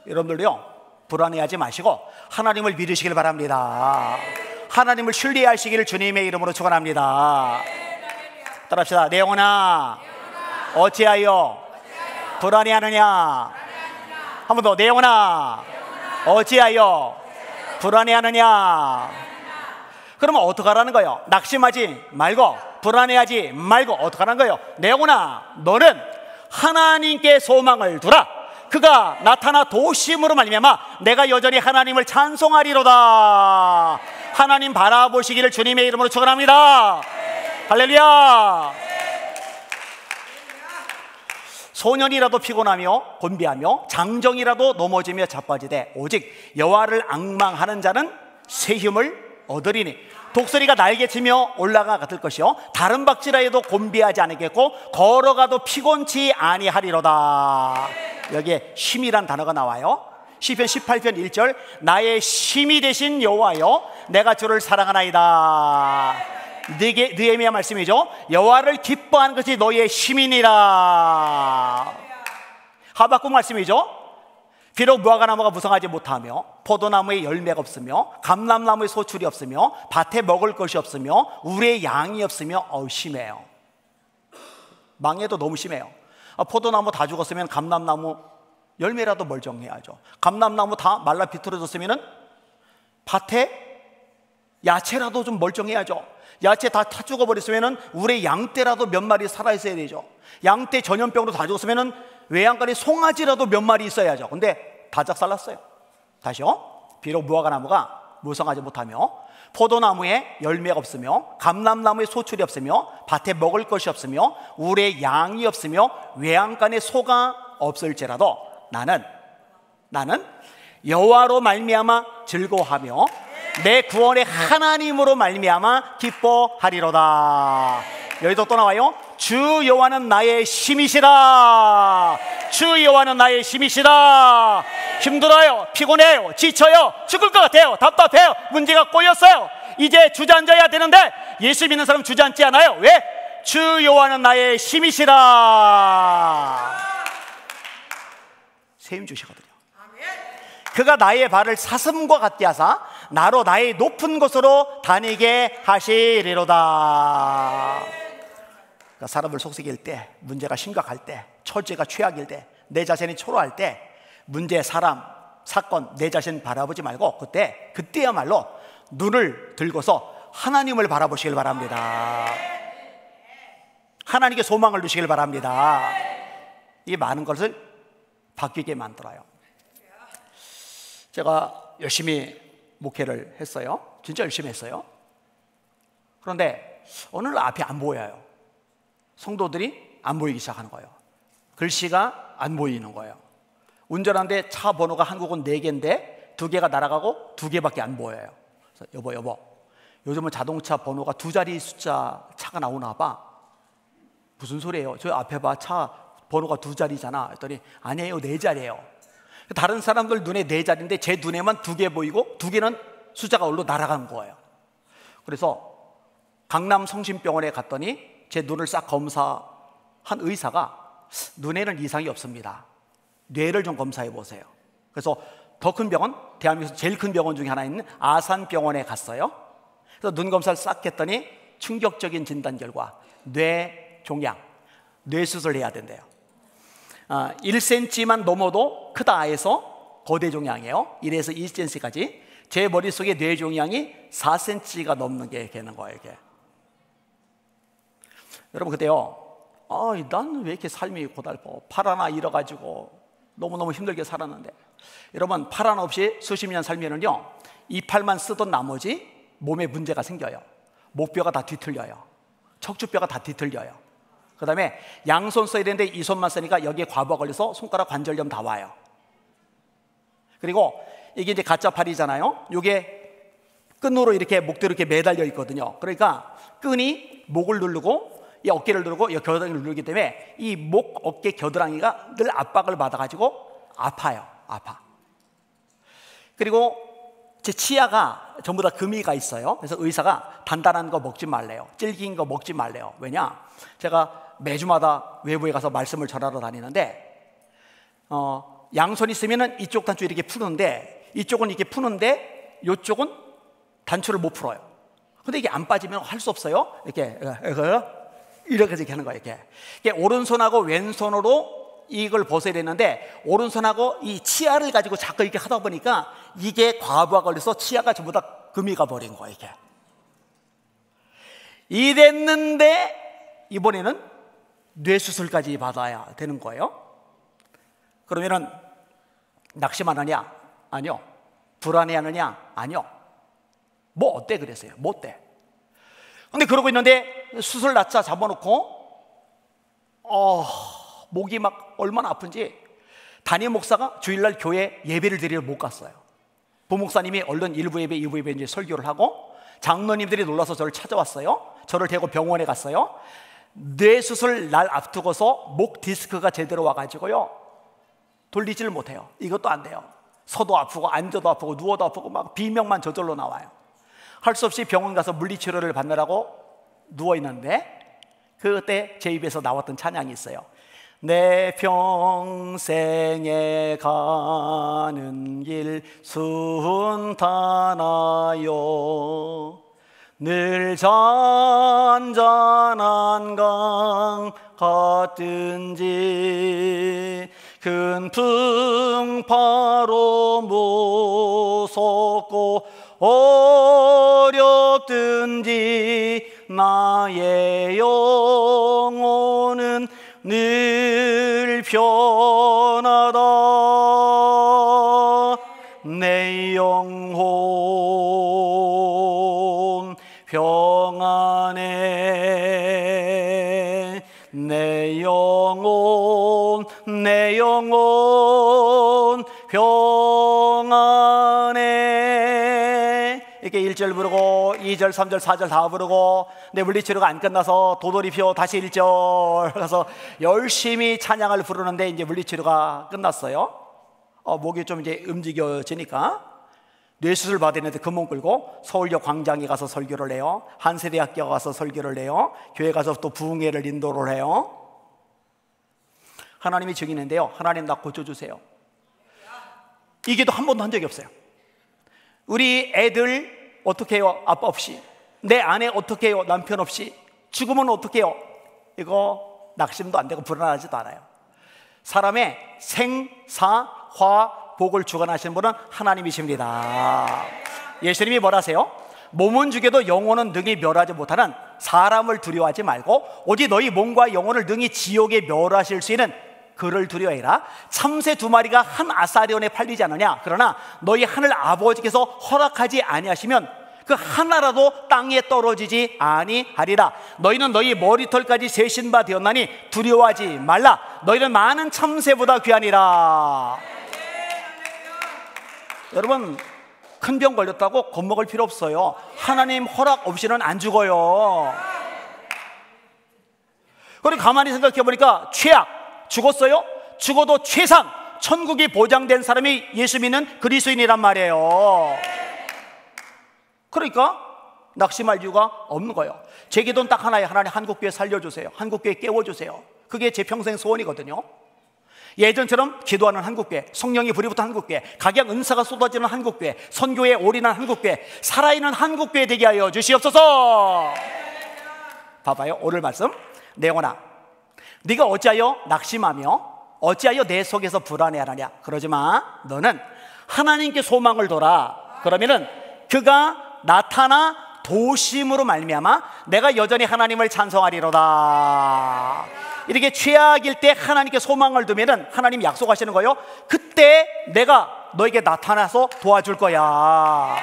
여러분들요 불안해하지 마시고 하나님을 믿으시길 바랍니다. 하나님을 신뢰하시기를 주님의 이름으로 축원합니다. 따라합시다. 내 영혼아 어찌하여 불안해하느냐. 한 번 더. 내 영혼아 어찌하여 불안해하느냐. 그러면 어떡하라는 거예요? 낙심하지 말고 불안해하지 말고 어떡하라는 거예요? 내 영혼아 너는 하나님께 소망을 두라. 그가 나타나 도심으로 말미암아 내가 여전히 하나님을 찬송하리로다. 하나님 바라보시기를 주님의 이름으로 축원합니다. 할렐루야. 소년이라도 피곤하며 곤비하며 장정이라도 넘어지며 자빠지되 오직 여호와를 앙망하는 자는 새 힘을 얻으리니 독수리가 날개치며 올라가 같을 것이요 다른 박지라 해도 곤비하지 않겠고 걸어가도 피곤치 아니하리로다. 여기에 힘이란 단어가 나와요. 시편 18편 1절 나의 힘이 되신 여호와여 내가 주를 사랑하나이다. 느헤미야 말씀이죠. 여호와를 기뻐하는 것이 너의 힘이니라. 하박국 말씀이죠. 비록 무화과나무가 무성하지 못하며 포도나무에 열매가 없으며 감람나무에 소출이 없으며 밭에 먹을 것이 없으며 우리의 양이 없으며 심해요. 망해도 너무 심해요. 포도나무 다 죽었으면 감람나무 열매라도 멀쩡해야죠. 감람나무 다 말라 비틀어졌으면 밭에 야채라도 좀 멀쩡해야죠. 야채 다 죽어버렸으면 우리의 양떼라도 몇 마리 살아있어야 되죠. 양떼 전염병으로 다 죽었으면 외양간에 송아지라도 몇 마리 있어야죠. 근데 다 작살났어요. 다시요. 비록 무화과나무가 무성하지 못하며 포도나무에 열매가 없으며 감람나무에 소출이 없으며 밭에 먹을 것이 없으며 우리의 양이 없으며 외양간에 소가 없을지라도 나는 여호와로 말미암아 즐거워하며 내 구원의 하나님으로 말미암아 기뻐하리로다. 여기도 또 나와요. 주 여호와는 나의 힘이시라. 주 여호와는 나의 힘이시라. 힘들어요, 피곤해요, 지쳐요, 죽을 것 같아요, 답답해요, 문제가 꼬였어요. 이제 주저앉아야 되는데 예수 믿는 사람 주저앉지 않아요. 왜? 주 여호와는 나의 힘이시라. 새 힘 주시거든요. 그가 나의 발을 사슴과 같게 하사 나로 나의 높은 곳으로 다니게 하시리로다. 그러니까 사람을 속삭일 때, 문제가 심각할 때, 처지가 최악일 때, 내 자신이 초라할 때, 문제, 사람, 사건, 내 자신 바라보지 말고 그때야말로 눈을 들고서 하나님을 바라보시길 바랍니다. 하나님께 소망을 두시길 바랍니다. 이 많은 것을 바뀌게 만들어요. 제가 열심히 목회를 했어요. 진짜 열심히 했어요. 그런데 어느 날 앞이 안 보여요. 성도들이 안 보이기 시작하는 거예요. 글씨가 안 보이는 거예요. 운전하는데 차 번호가 한국은 4개인데 2개가 날아가고 2개밖에 안 보여요. 그래서 여보 요즘은 자동차 번호가 2자리 숫자 차가 나오나 봐. 무슨 소리예요? 저 앞에 봐, 차 번호가 2자리잖아. 했더니 아니에요, 4자리예요. 다른 사람들 눈에 4자리인데 제 눈에만 2개 보이고 2개는 숫자가 올라 날아간 거예요. 그래서 강남 성심병원에 갔더니 제 눈을 싹 검사한 의사가 눈에는 이상이 없습니다. 뇌를 좀 검사해 보세요. 그래서 더 큰 병원, 대한민국에서 제일 큰 병원 중에 하나 있는 아산병원에 갔어요. 그래서 눈 검사를 싹 했더니 충격적인 진단 결과 뇌종양, 뇌수술을 해야 된대요. 1cm만 넘어도 크다 해서 거대 종양이에요. 1에서 2cm까지. 제 머릿속에 뇌종양이 4cm가 넘는 게 되는 거예요. 이게. 여러분, 그때요, 난 왜 이렇게 삶이 고달퍼, 팔 하나 잃어가지고 너무너무 힘들게 살았는데. 여러분, 팔 하나 없이 수십 년 살면은요, 이 팔만 쓰던 나머지 몸에 문제가 생겨요. 목뼈가 다 뒤틀려요. 척추뼈가 다 뒤틀려요. 그 다음에 양손 써야 되는데 이 손만 쓰니까 여기에 과부하 걸려서 손가락 관절염 다 와요. 그리고 이게 이제 가짜 팔이잖아요. 이게 끈으로 이렇게 목대로 이렇게 매달려 있거든요. 그러니까 끈이 목을 누르고 이 어깨를 누르고 이 겨드랑이를 누르기 때문에 이 목, 어깨, 겨드랑이가 늘 압박을 받아가지고 아파요. 아파. 그리고 제 치아가 전부 다 금이가 있어요. 그래서 의사가 단단한 거 먹지 말래요. 질긴 거 먹지 말래요. 왜냐? 제가 매주마다 외부에 가서 말씀을 전하러 다니는데 양손 있으면은 이쪽 단추 이렇게 푸는데 이쪽은 이렇게 푸는데 이쪽은 단추를 못 풀어요. 근데 이게 안 빠지면 할 수 없어요. 이렇게 하는 거예요. 이렇게 오른손하고 왼손으로 이걸 벗어야 되는데 오른손하고 이 치아를 가지고 자꾸 이렇게 하다 보니까 이게 과부하 걸려서 치아가 전부 다 금이 가버린 거예요. 이게. 이랬는데 이번에는 뇌수술까지 받아야 되는 거예요. 그러면은 낙심하느냐? 아니요. 불안해하느냐? 아니요. 뭐 어때 그랬어요? 뭐 어때? 근데 그러고 있는데 수술 날짜 잡아놓고 목이 막 얼마나 아픈지 담임 목사가 주일날 교회 예배를 드리러 못 갔어요. 부목사님이 얼른 1부 예배, 2부 예배 이제 설교를 하고 장로님들이 놀라서 저를 찾아왔어요. 저를 데리고 병원에 갔어요. 뇌수술 날 앞두고서 목 디스크가 제대로 와가지고요, 돌리지를 못해요. 이것도 안 돼요. 서도 아프고 앉아도 아프고 누워도 아프고 막 비명만 저절로 나와요. 할 수 없이 병원 가서 물리치료를 받느라고 누워있는데 그때 제 입에서 나왔던 찬양이 있어요. 내 평생에 가는 길 순탄하여 늘 잔잔한 강 같든지 큰 풍파로 무섭고 어렵든지 나의 영혼은 늘 편하다. 내 영혼 평안해. 내 영혼 평안해. 이렇게 1절 부르고 2절, 3절, 4절 다 부르고 내 물리치료가 안 끝나서 도돌이표 다시 1절 가서 열심히 찬양을 부르는데 이제 물리치료가 끝났어요. 목이 좀 이제 움직여지니까 뇌수술 받았는데 그 몸 끌고 서울역 광장에 가서 설교를 해요. 한세대학교 가서 설교를 해요. 교회 가서 또 부흥회를 인도를 해요. 하나님이 증인인데요, 하나님 나 고쳐주세요. 이게도 한 번도 한 적이 없어요. 우리 애들 어떻게 해요? 아빠 없이. 내 아내 어떻게 해요? 남편 없이. 죽으면 어떻게 해요? 이거 낙심도 안 되고 불안하지도 않아요. 사람의 생사화 복을 주관하시는 분은 하나님이십니다. 예수님이 뭐라 하세요? 몸은 죽여도 영혼은 능히 멸하지 못하는 사람을 두려워하지 말고 오직 너희 몸과 영혼을 능히 지옥에 멸하실 수 있는 그를 두려워해라. 참새 2마리가 한 아사리온에 팔리지 않느냐? 그러나 너희 하늘 아버지께서 허락하지 아니하시면 그 하나라도 땅에 떨어지지 아니하리라. 너희는 너희 머리털까지 세신 바 되었나니 두려워하지 말라. 너희는 많은 참새보다 귀하니라. 여러분, 큰 병 걸렸다고 겁먹을 필요 없어요. 하나님 허락 없이는 안 죽어요. 그리고 가만히 생각해 보니까 최악 죽었어요? 죽어도 최상 천국이 보장된 사람이 예수 믿는 그리스도인이란 말이에요. 그러니까 낙심할 이유가 없는 거예요. 제 기도는 딱 하나예요. 하나님 한국교회 살려주세요. 한국교회 깨워주세요. 그게 제 평생 소원이거든요. 예전처럼 기도하는 한국교회, 성령이 불이 붙은 한국교회, 각양 은사가 쏟아지는 한국교회, 선교에 올인한 한국교회, 살아있는 한국교회 되게 하여 주시옵소서. 봐봐요. 오늘 말씀. 내 영혼아, 네가 어찌하여 낙심하며 어찌하여 내 속에서 불안해하느냐. 그러지 마. 너는 하나님께 소망을 둬라. 그러면은 그가 나타나 도심으로 말미암아 내가 여전히 하나님을 찬송하리로다. 이렇게 최악일 때 하나님께 소망을 두면은 하나님 약속하시는 거예요. 그때 내가 너에게 나타나서 도와줄 거야.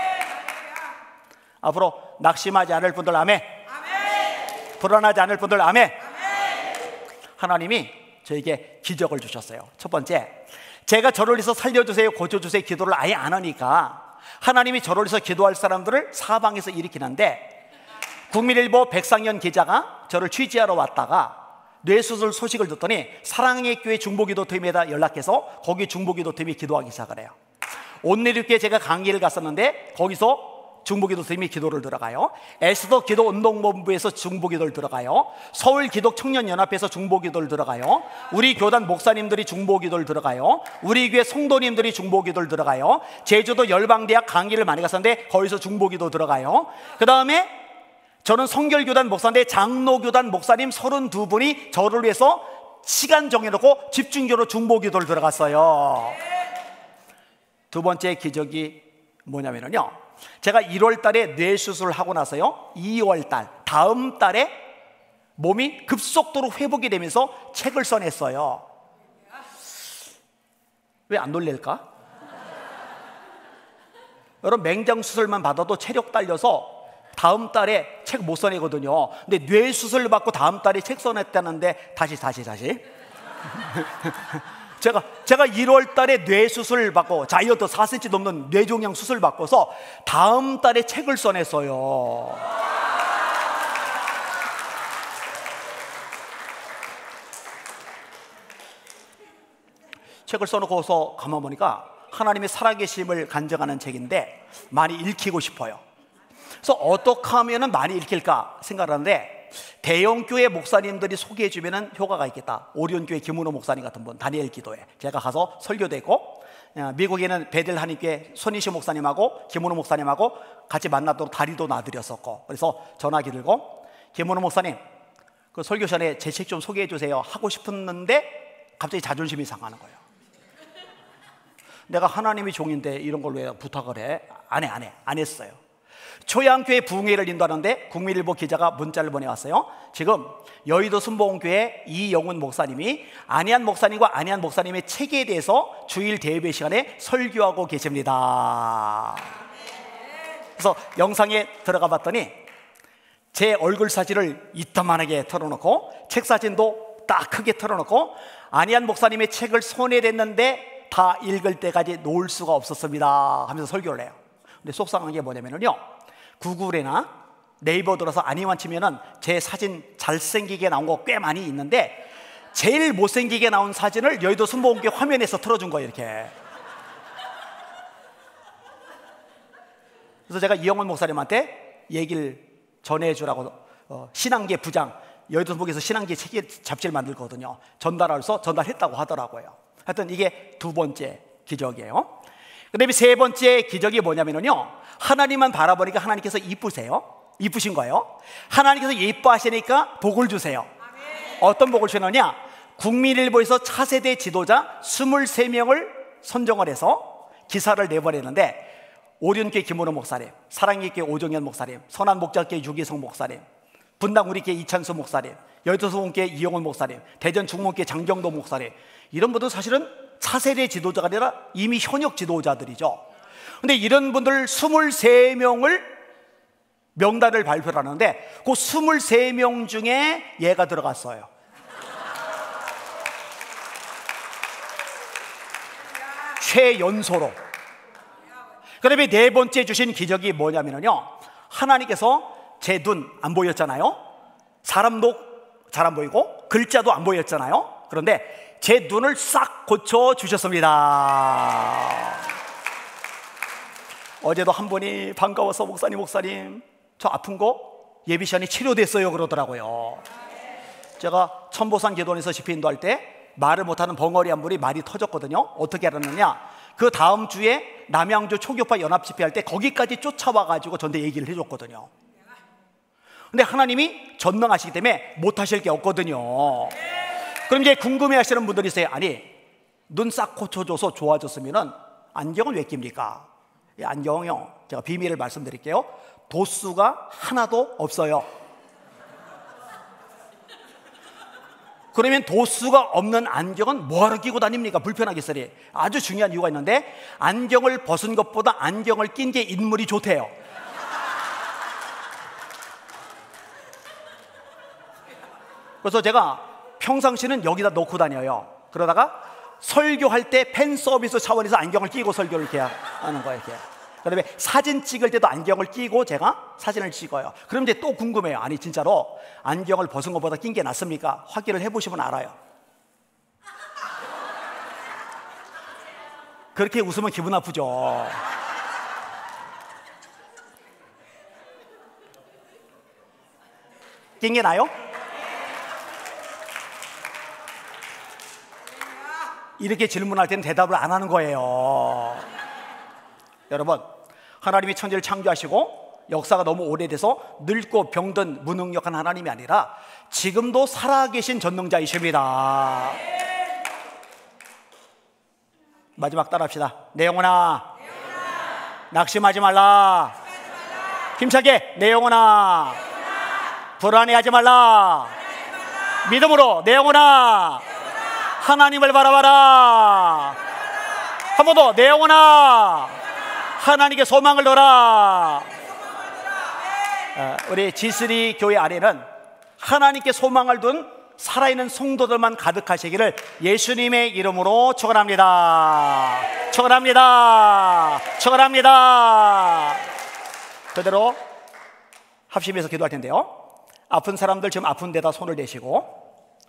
앞으로 낙심하지 않을 분들 아멘. 불안하지 않을 분들 아멘. 하나님이 저에게 기적을 주셨어요. 첫 번째, 제가 저를 위해서 살려주세요, 고쳐주세요 기도를 아예 안 하니까 하나님이 저를 위해서 기도할 사람들을 사방에서 일으키는데, 국민일보 백상현 기자가 저를 취재하러 왔다가 뇌수술 소식을 듣더니 사랑의 교회 중보기도팀에다 연락해서 거기 중보기도팀이 기도하기 시작을 해요. 온누리교회 제가 강의를 갔었는데 거기서 중보기도팀이 기도를 들어가요. 에스더 기도운동본부에서 중보기도를 들어가요. 서울기독청년연합회에서 중보기도를 들어가요. 우리 교단 목사님들이 중보기도를 들어가요. 우리 교회 성도님들이 중보기도를 들어가요. 제주도 열방대학 강의를 많이 갔었는데 거기서 중보기도 들어가요. 그 다음에 저는 성결교단 목사인데 장로교단 목사님 32분이 저를 위해서 시간 정해놓고 집중적으로 중보기도를 들어갔어요. 두 번째 기적이 뭐냐면요, 제가 1월 달에 뇌수술을 하고 나서요, 2월 달 다음 달에 몸이 급속도로 회복이 되면서 책을 써냈어요. 왜 안 놀랄까? 여러분, 맹장수술만 받아도 체력 딸려서 다음 달에 책 못 써내거든요. 근데 뇌수술 받고 다음 달에 책 써냈다는데 다시 제가 1월 달에 뇌수술 받고 자이언트 4cm 넘는 뇌종양 수술 받고서 다음 달에 책을 써냈어요. 책을 써놓고서 가만 보니까 하나님의 살아계심을 간증하는 책인데 많이 읽히고 싶어요. 그래서 어떻게 하면 많이 읽힐까 생각하는데, 대형교회 목사님들이 소개해주면 효과가 있겠다. 오리온교회 김은호 목사님 같은 분, 다니엘 기도회 제가 가서 설교도 했고, 미국에는 베델 한인교회 손희시 목사님하고 김은호 목사님하고 같이 만나도록 다리도 놔드렸었고, 그래서 전화기 들고 김은호 목사님 그 설교 전에 제 책 좀 소개해주세요 하고 싶었는데 갑자기 자존심이 상하는 거예요. 내가 하나님의 종인데 이런 걸로 왜 부탁을 해? 안 했어요. 초양교회 부흥회를 인도하는데 국민일보 기자가 문자를 보내왔어요. 지금 여의도 순복음교회 이영훈 목사님이 안희한 목사님과 안희한 목사님의 책에 대해서 주일 대예배 시간에 설교하고 계십니다. 그래서 영상에 들어가 봤더니 제 얼굴 사진을 이따만하게 틀어놓고 책 사진도 딱 크게 틀어놓고 안희한 목사님의 책을 손에 댔는데 다 읽을 때까지 놓을 수가 없었습니다 하면서 설교를 해요. 근데 속상한 게 뭐냐면요, 구글이나 네이버 들어서 안희환 치면은 제 사진 잘생기게 나온 거 꽤 많이 있는데 제일 못생기게 나온 사진을 여의도 순복음교회 화면에서 틀어준 거예요, 이렇게. 그래서 제가 이영원 목사님한테 얘기를 전해주라고 신앙계 부장, 여의도 순복음에서 신앙계 잡지를 만들거든요. 전달해서 전달했다고 하더라고요. 하여튼 이게 두 번째 기적이에요. 그 다음에 세 번째 기적이 뭐냐면요, 하나님만 바라보니까 하나님께서 이쁘신 거예요. 하나님께서 예뻐하시니까 복을 주세요. 어떤 복을 주느냐, 국민일보에서 차세대 지도자 23명을 선정을 해서 기사를 내보내는데, 오륜교회 김은호 목사님, 사랑의교회 오정현 목사님, 선한목자교회 유기성 목사님, 분당우리교회 이찬수 목사님, 여의도소원교회 이영훈 목사님, 대전 중문교회 장경도 목사님, 이런 분들은 사실은 차세대 지도자가 아니라 이미 현역 지도자들이죠. 근데 이런 분들 23명을 명단을 발표를 하는데 그 23명 중에 얘가 들어갔어요. 최연소로. 그 다음에 네 번째 주신 기적이 뭐냐면요, 하나님께서 제 눈 안 보였잖아요. 사람도 잘 안 보이고 글자도 안 보였잖아요. 그런데 제 눈을 싹 고쳐주셨습니다. 어제도 한 분이 반가워서 목사님 저 아픈 거 예비 시간이 치료됐어요 그러더라고요. 제가 천보산 기도원에서 집회 인도할 때 말을 못하는 벙어리 한 분이 말이 터졌거든요. 어떻게 알았느냐, 그 다음 주에 남양주 초교파 연합 집회할 때 거기까지 쫓아와가지고 저한테 얘기를 해줬거든요. 근데 하나님이 전능하시기 때문에 못하실 게 없거든요. 그럼 이제 궁금해 하시는 분들이 있어요. 아니, 눈 싹 고쳐줘서 좋아졌으면 안경은 왜 낍니까? 이 안경은요, 제가 비밀을 말씀드릴게요. 도수가 하나도 없어요. 그러면 도수가 없는 안경은 뭐하러 끼고 다닙니까? 불편하겠으니. 아주 중요한 이유가 있는데, 안경을 벗은 것보다 안경을 낀 게 인물이 좋대요. 그래서 제가 평상시는 여기다 놓고 다녀요. 그러다가 설교할 때 팬 서비스 차원에서 안경을 끼고 설교를 이렇게 하는 거예요. 이렇게. 그다음에 사진 찍을 때도 안경을 끼고 제가 사진을 찍어요. 그럼 이제 또 궁금해요. 아니, 진짜로 안경을 벗은 것보다 낀 게 낫습니까? 확인을 해보시면 알아요. 그렇게 웃으면 기분 나쁘죠. 낀 게 나요? 이렇게 질문할 때는 대답을 안 하는 거예요. 여러분, 하나님이 천지를 창조하시고 역사가 너무 오래돼서 늙고 병든 무능력한 하나님이 아니라 지금도 살아계신 전능자이십니다. 마지막 따라합시다. 내 영혼아, 낙심하지 말라. 힘차게, 내 영혼아, 불안해하지 말라. 믿음으로, 내 영혼아, 하나님을 바라봐라. 한 번 더, 내 영혼아, 하나님께 소망을 둬라. 우리 G3 교회 안에는 하나님께 소망을 둔 살아있는 성도들만 가득하시기를 예수님의 이름으로 축원합니다. 축원합니다. 축원합니다. 그대로 합심해서 기도할 텐데요. 아픈 사람들 지금 아픈 데다 손을 대시고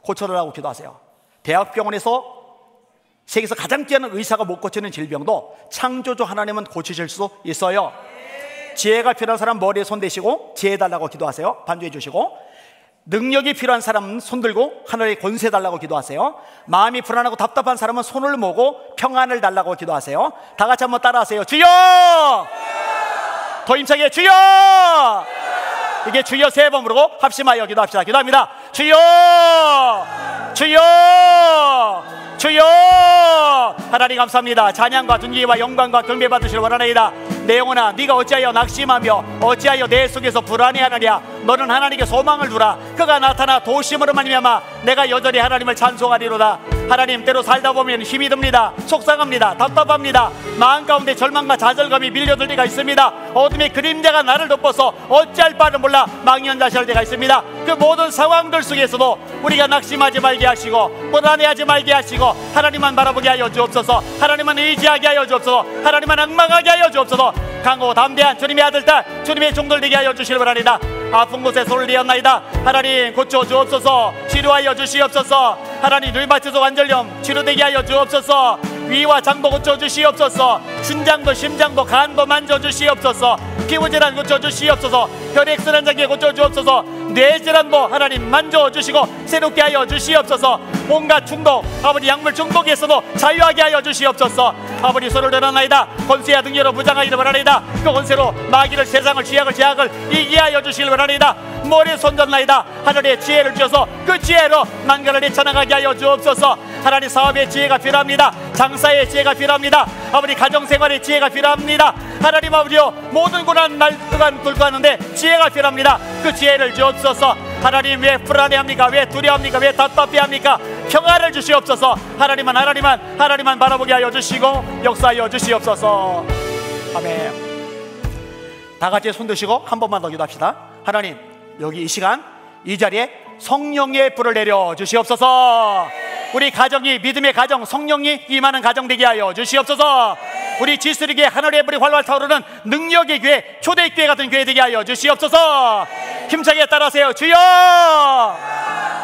고쳐달라고 기도하세요. 대학병원에서 세계에서 가장 뛰어난 의사가 못 고치는 질병도 창조주 하나님은 고치실 수 있어요. 지혜가 필요한 사람 머리에 손 대시고 지혜 달라고 기도하세요. 반주해 주시고, 능력이 필요한 사람은 손 들고 하늘의 권세 달라고 기도하세요. 마음이 불안하고 답답한 사람은 손을 모으고 평안을 달라고 기도하세요. 다 같이 한번 따라하세요. 주여! 더 힘차게, 주여! 이게 주여 세 번 부르고 합심하여 기도합시다. 기도합니다. 주여! 주여! 주여! 하나님 감사합니다. 찬양과 존귀와 영광과 경배 받으시길 원하나이다. 내 영혼아, 네가 어찌하여 낙심하며 어찌하여 내 속에서 불안해하느냐. 너는 하나님께 소망을 두라. 그가 나타나 도심으로 말미암아 내가 여전히 하나님을 찬송하리로다. 하나님, 때로 살다 보면 힘이 듭니다. 속상합니다. 답답합니다. 마음 가운데 절망과 좌절감이 밀려들 때가 있습니다. 어둠의 그림자가 나를 덮어서 어찌할 바를 몰라 망연자실할 때가 있습니다. 그 모든 상황들 속에서도 우리가 낙심하지 말게 하시고 불안해하지 말게 하시고 하나님만 바라보게 하여 주옵소서. 하나님만 의지하게 하여 주옵소서. 하나님만 앙망하게 하여 주옵소서. 강고 담대한 주님의 아들딸, 주님의 종들 되게 하여 주시길 바랍니다. 아픈 곳에 손을 대었나이다. 하나님 고쳐 주옵소서. 치료하여 주시옵소서. 하나님, 류마티스 관절염 치료되게 하여 주옵소서. 위와 장도 고쳐 주시옵소서. 신장도 심장도 간도 만져 주시옵소서. 피부질환 고쳐 주시옵소서. 혈액순환 장애 고쳐 주옵소서. 뇌질환도 하나님 만져 주시고 새롭게 하여 주시옵소서. 온갖 중독, 아버지 약물 중독에서도 자유하게 하여 주시옵소서. 아버지, 손을 들어나이다. 권세와 능력으로 무장하기를 바라나이다. 그 권세로 마귀를, 세상을, 죄악을, 제약을 이기게 하여 주시길 바라나이다. 머리에 손전나이다. 하늘의 지혜를 주셔서 그 지혜로 만가를 헤쳐나가게 하여 주옵소서. 하나님, 사업의 지혜가 필요합니다. 장사의 지혜가 필요합니다. 아버지, 가정생활의 지혜가 필요합니다. 하나님 아버지요, 모든 고난 날간 불구하는데 지혜가 필요합니다. 그 지혜를 주옵소서. 하나님, 왜 불안해합니까? 왜 두려워합니까? 왜 답답해합니까? 평안을 주시옵소서. 하나님만 바라보게 하여 주시고 역사하여 주시옵소서. 아멘. 다 같이 손 드시고 한 번만 더 기도합시다. 하나님, 여기 이 시간 이 자리에 성령의 불을 내려 주시옵소서. 우리 가정이 믿음의 가정, 성령이 임하는 가정 되게 하여 주시옵소서. 우리 G3교회 하늘의 불이 활활 타오르는 능력의 교회, 초대교회 같은 교회 되게 하여 주시옵소서. 힘차게 따라하세요. 주여!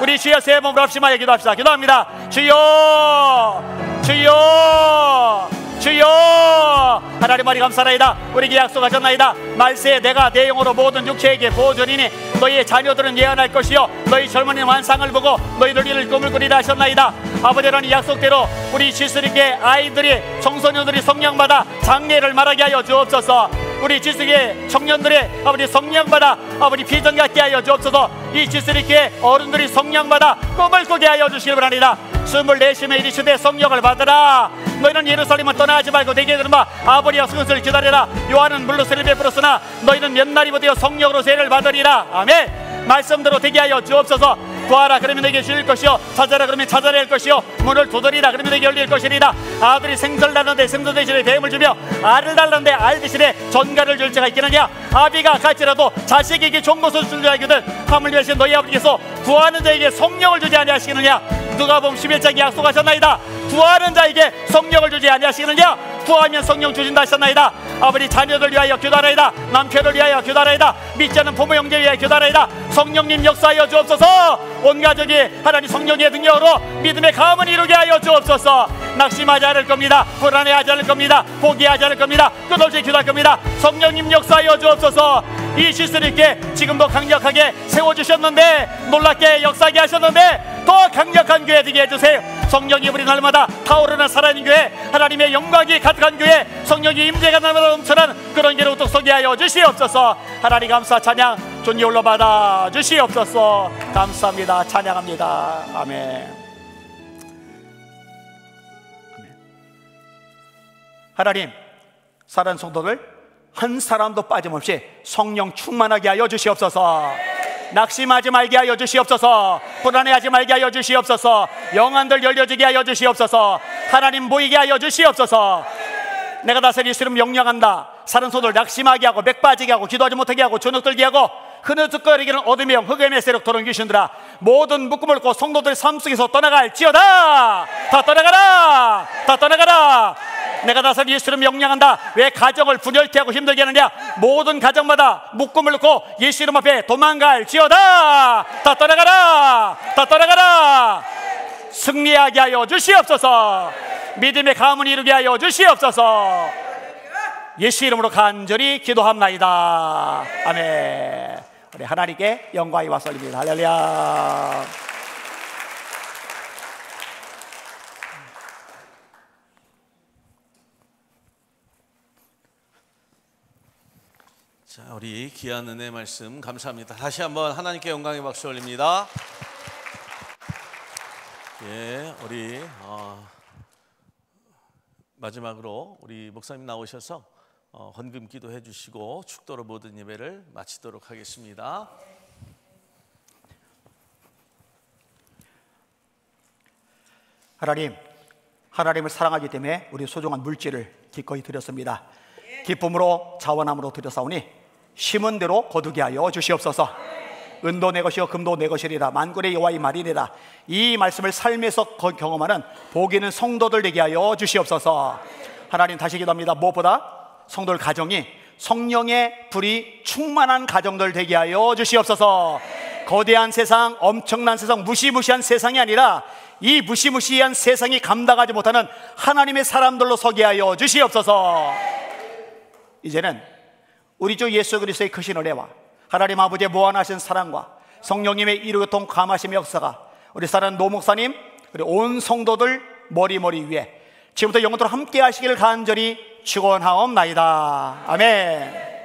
우리 주여 세 번으로 합심하여 기도합시다. 기도합니다. 주여! 주여! 주여! 하나님 머리 감사나이다. 우리에게 약속하셨나이다. 말세에 내가 내 영으로 모든 육체에게 보존이니 너희의 자녀들은 예언할 것이요 너희 젊은이는 환상을 보고 너희들 이를 꿈을 꾸리라 하셨나이다. 아버지라는 약속대로 우리 G3교회 아이들이, 청소년들이 성령받아 장례를 말하게 하여 주옵소서. 우리 지숙의 청년들의 아버지 성령받아 아버지 비전 갖게 하여 주옵소서. 이 지숙의 어른들이 성령받아 꿈을 꾸게 하여 주시기 바랍니다. 24시매 이 시대 성령을 받으라. 너희는 예루살렘을 떠나지 말고 내게 들어봐. 아버지와 그것을 기다리라. 요한은 물로 세를 베풀었으나 너희는 몇 날이 되어 성령으로 세를 받으리라. 아멘. 말씀대로 되게 하여 주옵소서. 구하라 그러면 내게 주실 것이요, 찾아라 그러면 찾아야 할 것이요, 문을 두드리라 그러면 내게 열릴 것이리라. 아들이 생선을 달는데 생선 대신에 뱀을 주며 알을 달는데 알 대신에 전갈을 줄 자가 있겠느냐. 아비가 갈지라도 자식에게 좋은 것을 줄 줄 알거든 하물며 너희 아버지께서 구하는 자에게 성령을 주지 아니하시느냐. 누가복음 11장에 약속하셨나이다. 구하는 자에게 성령을 주지 아니하시느냐. 구하면 성령 주신다 하셨나이다. 아버지 자녀들 위하여 기도하나이다. 남편을 위하여 기도하나이다. 믿지 않는 부모 형제 위하여 기도하나이다. 성령님 역사하여 주옵소서. 온 가족이 하나님 성령의 능력으로 믿음의 가문을 이루게 하여 주옵소서. 낙심하지 않을 겁니다. 불안해하지 않을 겁니다. 포기하지 않을 겁니다. 끝없이 기도할 겁니다. 성령님 역사하여 주옵소서. 이 시스템께 지금도 강력하게 세워주셨는데, 놀랍게 역사하게 하셨는데 더 강력한 교회 되게 해주세요. 성령이 우리 날마다 타오르는 살아있는 교회, 하나님의 영광이 가득한 교회, 성령의 임재가 날마다 넘쳐나는 그런 교회로 또 서게 하여 주시옵소서. 하나님 감사 찬양 존귀 올라받아 주시옵소서. 감사합니다. 찬양합니다. 아멘. 하나님, 사랑하는 성도들 한 사람도 빠짐없이 성령 충만하게 하여 주시옵소서. 낙심하지 말게 하여 주시옵소서. 불안해하지 말게 하여 주시옵소서. 영안들 열려지게 하여 주시옵소서. 하나님 보이게 하여 주시옵소서. 내가 다스릴 예수님 명령한다. 사는 손을 낙심하게 하고 맥 빠지게 하고 기도하지 못하게 하고 저녁 들게 하고 흐느적거리기는 어둠의 영 흑암의 세력 도는 귀신들아, 모든 묶음을 고 성도들의 삶 속에서 떠나갈지어다. 다 떠나가라. 다 떠나가라. 내가 다스릴 예수를 명령한다. 왜 가정을 분열케 하고 힘들게 하느냐. 모든 가정마다 묶음을 놓고 예수 이름 앞에 도망갈지어다. 다 떠나가라. 다 떠나가라. 승리하게 하여 주시옵소서. 믿음의 가문을 이루게 하여 주시옵소서. 예수 이름으로 간절히 기도합나이다. 아멘. 우리 하나님께 영광이 왔습니다. 할렐루야. 자, 우리 귀한 은혜 말씀 감사합니다. 다시 한번 하나님께 영광의 박수 올립니다. 예, 우리 마지막으로 우리 목사님 나오셔서 헌금 기도해 주시고 축도로 모든 예배를 마치도록 하겠습니다. 하나님, 하나님을 사랑하기 때문에 우리 소중한 물질을 기꺼이 드렸습니다. 기쁨으로 자원함으로 드렸사오니 심은 대로 거두게 하여 주시옵소서. 은도 내 것이요 금도 내 것이리라. 만군의 여호와의 말이니라. 이 말씀을 삶에서 경험하는 복 있는 성도들 되게 하여 주시옵소서. 하나님, 다시 기도합니다. 무엇보다 성도들 가정이 성령의 불이 충만한 가정들 되게 하여 주시옵소서. 거대한 세상, 엄청난 세상, 무시무시한 세상이 아니라 이 무시무시한 세상이 감당하지 못하는 하나님의 사람들로 서게 하여 주시옵소서. 이제는 우리 주 예수 그리스도의 크신 은혜와 하나님 아버지의 무한하신 사랑과 성령님의 이루고통 감하심의 역사가 우리 사랑하는 노 목사님 그리고 온 성도들 머리 위에 지금부터 영원토록 함께 하시기를 간절히 축원하옵나이다. 아멘.